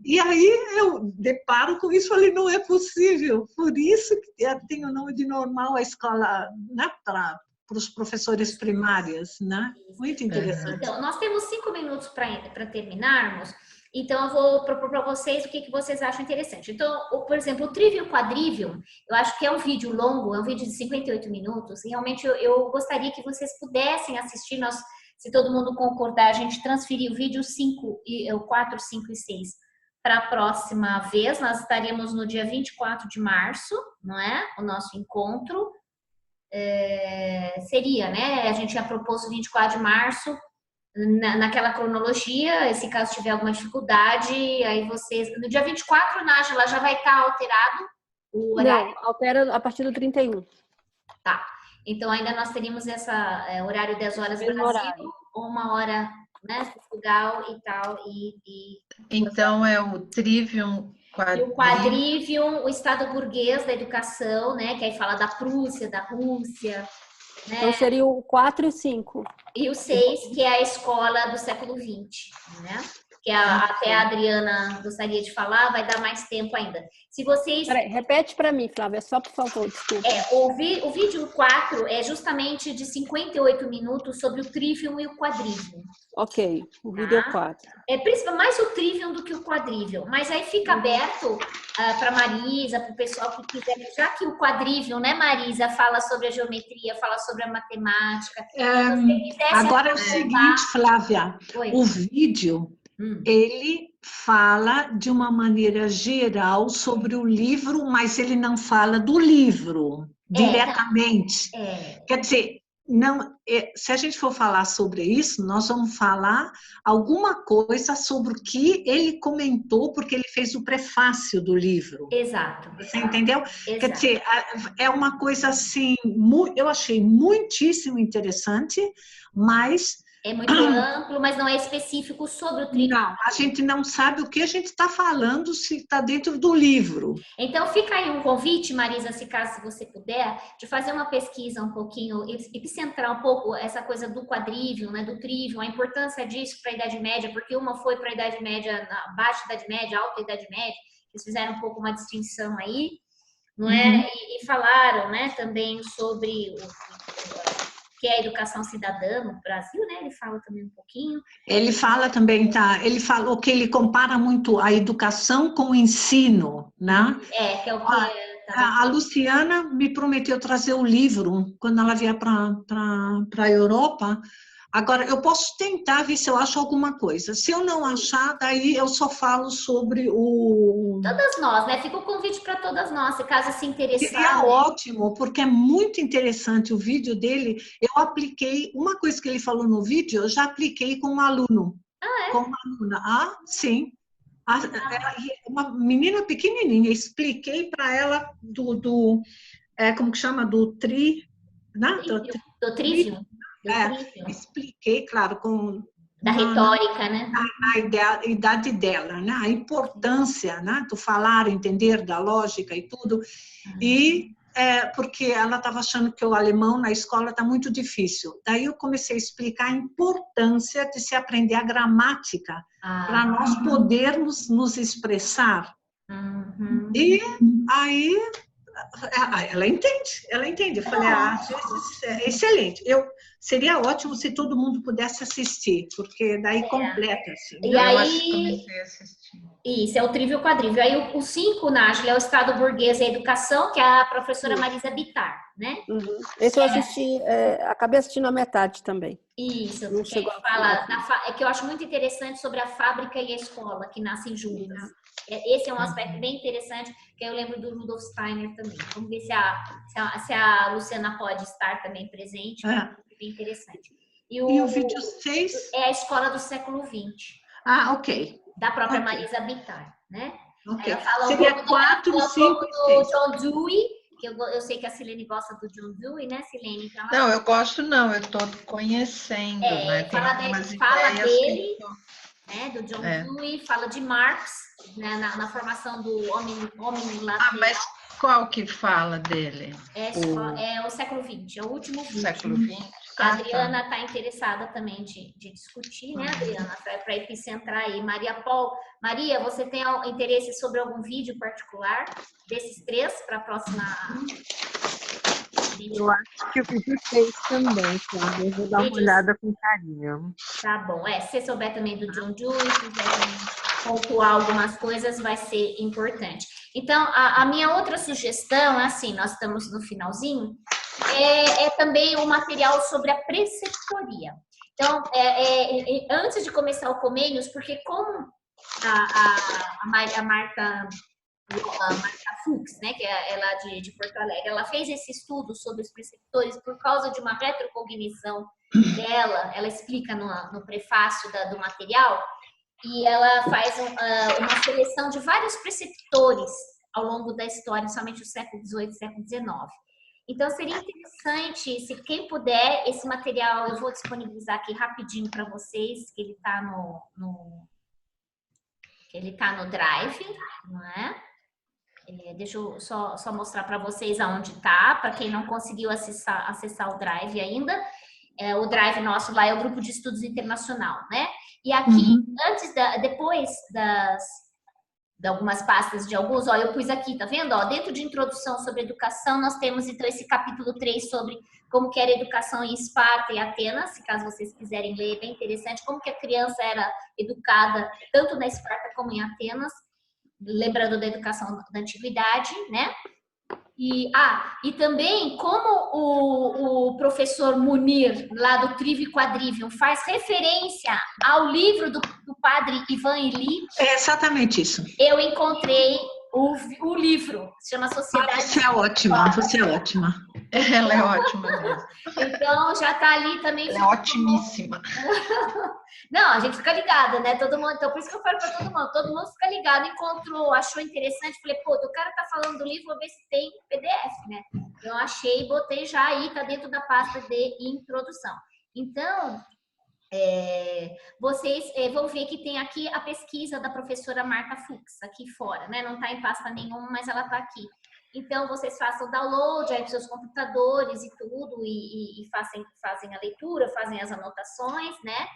E aí eu deparo com isso e falei, não é possível. Por isso que tem o nome de normal a escola, né, para os professores primários, né? Muito interessante. Então, nós temos 5 minutos para terminarmos, então eu vou propor para vocês o que vocês acham interessante. Então, por exemplo, o Trivium Quadrivium, eu acho que é um vídeo longo, é um vídeo de 58 minutos, e realmente eu gostaria que vocês pudessem assistir, nós se todo mundo concordar, a gente transferir o vídeo 4, 5 e 6 para a próxima vez. Nós estaríamos no dia 24 de março, não é? O nosso encontro. Seria, né? A gente tinha proposto 24 de março, naquela cronologia, se caso tiver alguma dificuldade, aí vocês... No dia 24, Nájila, já vai estar alterado o horário? Não, altera a partir do 31. Tá. Então, ainda nós teríamos essa horário 10 horas Brasil, horário. 1 hora, né, Portugal e tal. Então, é o Trivium Quadrivium. E o Quadrivium, o Estado Burguês da Educação, né, que aí fala da Prússia, da Rússia. Né? Então, seria o 4 e o 5. E o 6, que é a escola do século XX, né? Que até a Adriana gostaria de falar, vai dar mais tempo ainda. Se vocês... Peraí, repete para mim, Flávia, só por favor, desculpa. O vídeo 4 é justamente de 58 minutos sobre o Trivium e o Quadrivium. Ok, o vídeo é 4. Principalmente mais o Trivium do que o Quadrivium, mas aí fica aberto para Marisa, para o pessoal que quiser, já que o Quadrivium, né, Marisa, fala sobre a geometria, fala sobre a matemática. Agora é o seguinte, Flávia, o vídeo... Ele fala de uma maneira geral sobre o livro, mas ele não fala do livro diretamente. Quer dizer, não, se a gente for falar sobre isso, nós vamos falar alguma coisa sobre o que ele comentou, porque ele fez o prefácio do livro. Exato. Você entendeu? Exato. Quer dizer, é uma coisa assim, eu achei muitíssimo interessante, mas... É muito amplo, mas não é específico sobre o Trivium. Não, a gente não sabe o que a gente está falando se está dentro do livro. Então, fica aí um convite, Marisa, se caso você puder, de fazer uma pesquisa um pouquinho, e centrar um pouco essa coisa do Quadrivium, né, do Trivium, a importância disso para a Idade Média, porque uma foi para a Idade Média, Baixa Idade Média, Alta Idade Média, eles fizeram um pouco uma distinção aí, não é? E falaram, né, também sobre que é a educação cidadã no Brasil, né? Ele fala também um pouquinho. Ele fala também, ele falou que ele compara muito a educação com o ensino, né? Que é o que a Luciana me prometeu trazer o livro quando ela vier para a Europa. Agora, eu posso tentar ver se eu acho alguma coisa. Se eu não achar, daí eu só falo sobre o... Todas nós, né? Fica o convite para todas nós, se caso se interessar. Seria ótimo, porque é muito interessante o vídeo dele. Eu apliquei, uma coisa que ele falou no vídeo, eu já apliquei com um aluno. Com uma aluna. Sim. Uma menina pequenininha, expliquei para ela como que chama? Do Trivium. Expliquei, claro, da retórica, né? A idade dela, né? A importância, né? Do falar, entender, da lógica e tudo. E porque ela estava achando que o alemão na escola está muito difícil. Daí eu comecei a explicar a importância de se aprender a gramática para nós podermos nos expressar. E aí ela entende. Eu falei, é excelente. Seria ótimo se todo mundo pudesse assistir, porque daí completa. Assim. E aí, isso, é o Trivium e o Quadrivium. Aí o 5, Nájila, é o Estado Burguês e a Educação, que é a professora Marisa Bittar, né? Esse eu assisti, acabei assistindo a metade também. Isso, que fala que eu acho muito interessante sobre a fábrica e a escola, que nascem juntas. Esse é um aspecto bem interessante, que eu lembro do Rudolf Steiner também. Vamos ver se a Luciana pode estar também presente, bem interessante. E o vídeo 6? É a escola do século XX. Ok. Da própria Marisa Bittar, né? Okay. Ela fala seria 4, 5 e 6. John Dewey, que eu sei que a Silene gosta do John Dewey, né, Silene? Então, não, eu gosto não, eu estou conhecendo, né? Fala dele, né, do John Dewey, fala de Marx, né, na formação do homem lateral. Mas qual que fala dele? É o século XX, é o último XX. Século XX. A Adriana está interessada também de discutir, né, Adriana? Para epicentrar aí. Maria, você tem interesse sobre algum vídeo particular desses 3 para a próxima? Eu acho que o vídeo 6 também, tá? Eu vou dar uma olhada com carinho. Tá bom. Se você souber também do John Dewey, se quiser também pontuar algumas coisas, vai ser importante. Então, a minha outra sugestão, assim, nós estamos no finalzinho, é também o material sobre a preceptoria. Então, antes de começar o Comênios, porque como a Marta Fuchs, né, que é lá de Porto Alegre, ela fez esse estudo sobre os preceptores por causa de uma retrocognição dela, ela explica no prefácio do material, e ela faz uma seleção de vários preceptores ao longo da história, somente do século XVIII e século XIX. Então, seria interessante, se quem puder, esse material eu vou disponibilizar aqui rapidinho para vocês, que ele está no Drive, não é? Deixa eu só mostrar para vocês aonde está, para quem não conseguiu acessar o Drive ainda. O Drive nosso lá é o Grupo de Estudos Internacional, né? E aqui, depois de algumas pastas de alguns, ó, eu pus aqui, tá vendo? Ó, dentro de introdução sobre educação, nós temos então esse capítulo 3 sobre como que era a educação em Esparta e Atenas, se caso vocês quiserem ler, é bem interessante, como que a criança era educada tanto na Esparta como em Atenas, lembrando da educação da antiguidade, né? E também como o professor Munir, lá do Trívio e Quadrivium, faz referência ao livro do padre Ivan Illich. É exatamente isso. Eu encontrei o livro, se chama Sociedade... Você é ótima, você é ótima. Ela é ótima mesmo. Então, já está ali também... Ela é otimíssima. Não, a gente fica ligada, né? Todo mundo, então por isso que eu falo para todo mundo fica ligado, encontrou, achou interessante, falei, pô, o cara tá falando do livro, vou ver se tem PDF, né? Eu achei, botei já aí, tá dentro da pasta de introdução. Então, vocês vão ver que tem aqui a pesquisa da professora Marta Fuchs, aqui fora, né? Não tá em pasta nenhuma, mas ela tá aqui. Então, vocês façam download aí para seus computadores e tudo, e fazem a leitura, fazem as anotações, né?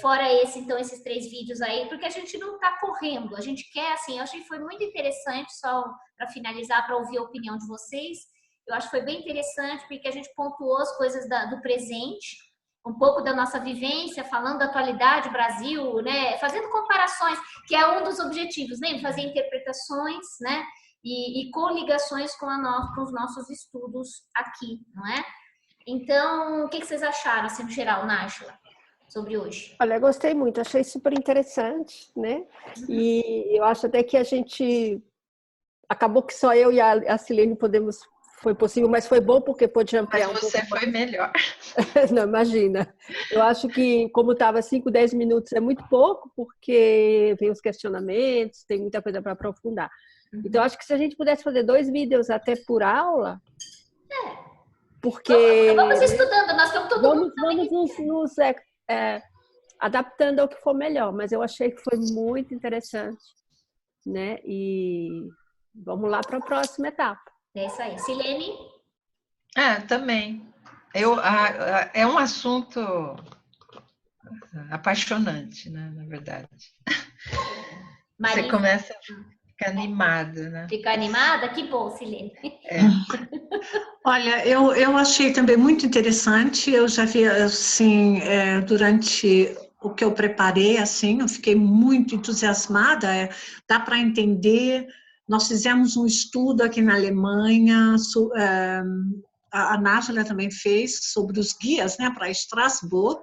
Fora então, esses 3 vídeos aí, porque a gente não está correndo, a gente quer, assim, eu achei que foi muito interessante, só para finalizar, para ouvir a opinião de vocês, eu acho que foi bem interessante, porque a gente pontuou as coisas do presente, um pouco da nossa vivência, falando da atualidade, Brasil, né, fazendo comparações, que é um dos objetivos, né, fazer interpretações, né, e coligações com os nossos estudos aqui, não é? Então, o que vocês acharam, assim, no geral, Nájila, sobre hoje? Olha, eu gostei muito, achei super interessante, né? E eu acho até que a gente... Acabou que só eu e a Silene foi possível, mas foi bom porque pôde ampliar um pouco. Mas você foi melhor. Não, imagina. Eu acho que, como estava 5, 10 minutos, é muito pouco, porque vem os questionamentos, tem muita coisa para aprofundar. Então, acho que se a gente pudesse fazer 2 vídeos até por aula, porque... Vamos estudando, nós estamos todo mundo... Vamos nos adaptando ao que for melhor, mas eu achei que foi muito interessante, né? E vamos lá para a próxima etapa. É isso aí. Silene? Também. É um assunto apaixonante, né, na verdade. Você começa a ficar animada, né? Fica animada? Que bom, Silene. Olha, eu achei também muito interessante, eu já vi, assim, durante o que eu preparei, assim, eu fiquei muito entusiasmada, dá para entender. Nós fizemos um estudo aqui na Alemanha, a Nájila também fez, sobre os guias, né, para Estrasburgo.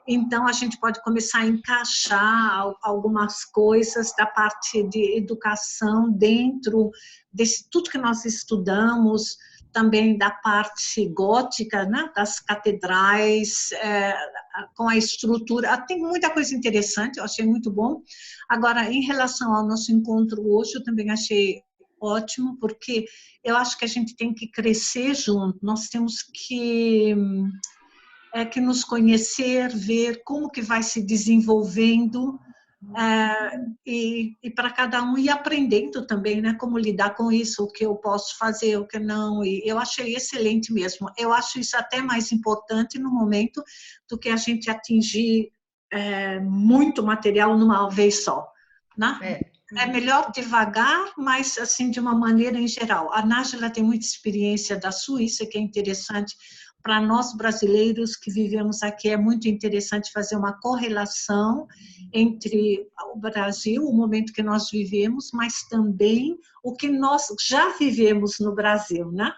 Então, a gente pode começar a encaixar algumas coisas da parte de educação dentro desse tudo que nós estudamos, também da parte gótica, né, das catedrais, com a estrutura. Tem muita coisa interessante, eu achei muito bom. Agora, em relação ao nosso encontro hoje, eu também achei ótimo, porque eu acho que a gente tem que crescer junto, nós temos que nos conhecer, ver como que vai se desenvolvendo, e para cada um ir aprendendo também, né, como lidar com isso, o que eu posso fazer, o que não, e eu achei excelente mesmo. Eu acho isso até mais importante no momento do que a gente atingir muito material numa vez só, né? É melhor devagar, mas assim, de uma maneira em geral. A Nájila tem muita experiência da Suíça, que é interessante. Para nós brasileiros que vivemos aqui, é muito interessante fazer uma correlação entre o Brasil, o momento que nós vivemos, mas também o que nós já vivemos no Brasil, né?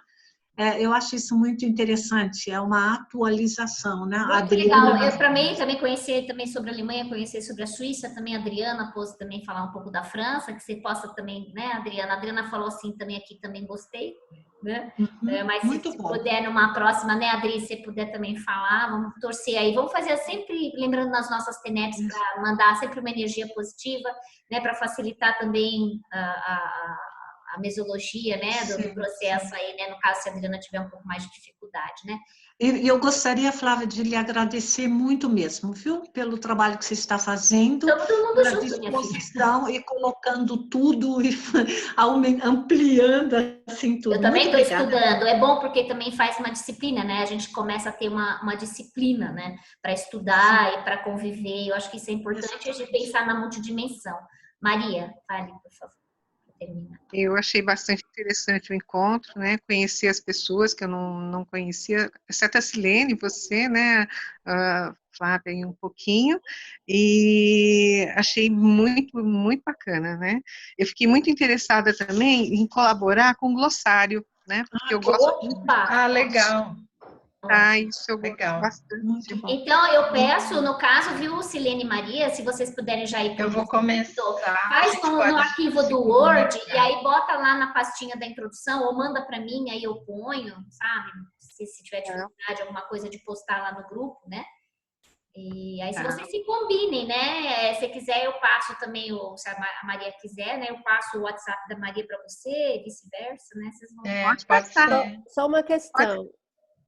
Eu acho isso muito interessante, é uma atualização, né? Muito legal. Eu também conhecer também sobre a Alemanha, conhecer sobre a Suíça, também a Adriana pôs também falar um pouco da França, que você possa também, né, Adriana? A Adriana falou assim também aqui, também gostei, né? Mas se puder numa próxima, né, Adri, se puder também falar, vamos torcer aí. Vamos fazer sempre, lembrando nas nossas TENEPs, para mandar sempre uma energia positiva, né, para facilitar também a mesologia, né, do processo aí, né, no caso se a Adriana tiver um pouco mais de dificuldade, né? E eu gostaria, Flávia, de lhe agradecer muito mesmo, viu, pelo trabalho que você está fazendo, todo mundo pela junto, disposição e colocando tudo e ampliando assim tudo. Eu também Muito estou obrigada. estudando. É bom porque também faz uma disciplina, né? A gente começa a ter uma disciplina, né? Para estudar e para conviver. Eu acho que isso é importante, a gente pensar na multidimensão. Maria, fale, por favor. Termina. Eu achei bastante interessante o encontro, né? Conheci as pessoas que eu não conhecia, exceto a Silene, você, né? Flávia, aí um pouquinho, e achei muito, muito bacana, né? Eu fiquei muito interessada também em colaborar com o glossário, né? Porque eu gosto muito. Legal. Isso eu gosto bastante. Muito bom. Então, eu peço, no caso, viu, Silene e Maria, se vocês puderem já ir... Eu vou começar. Faz no arquivo do Word e aí bota lá na pastinha da introdução ou manda para mim, aí eu ponho, sabe? Se tiver dificuldade, alguma coisa de postar lá no grupo, né? E aí, se vocês se combinem, né? Se quiser, eu passo também, se a Maria quiser, né? Eu passo o WhatsApp da Maria para você e vice-versa, né? Vocês vão... Pode passar. Só uma questão.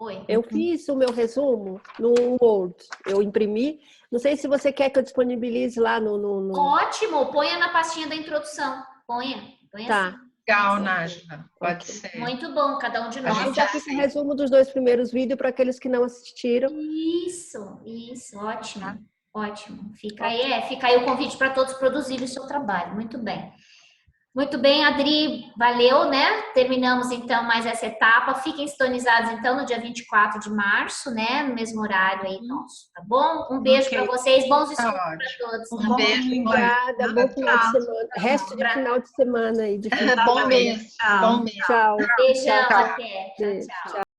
Oi. Eu fiz o meu resumo no Word, eu imprimi. Não sei se você quer que eu disponibilize lá no... Ótimo, ponha na pastinha da introdução. Ponha Tá. assim. Legal, Nájila. Pode ser. Muito bom, cada um de nós. Aí já fica o resumo dos 2 primeiros vídeos para aqueles que não assistiram. Isso, ótimo. Ótimo. Fica aí o convite para todos produzirem o seu trabalho. Muito bem. Muito bem, Adri, valeu, né? Terminamos então mais essa etapa. Fiquem sintonizados então no dia 24 de março, né? No mesmo horário aí nosso, tá bom? Um beijo para vocês, bons estudos para todos. Um beijo. Obrigada, bom final de semana. Resto de final de semana aí. Bom mês. Tchau. Beijão, até. Tchau.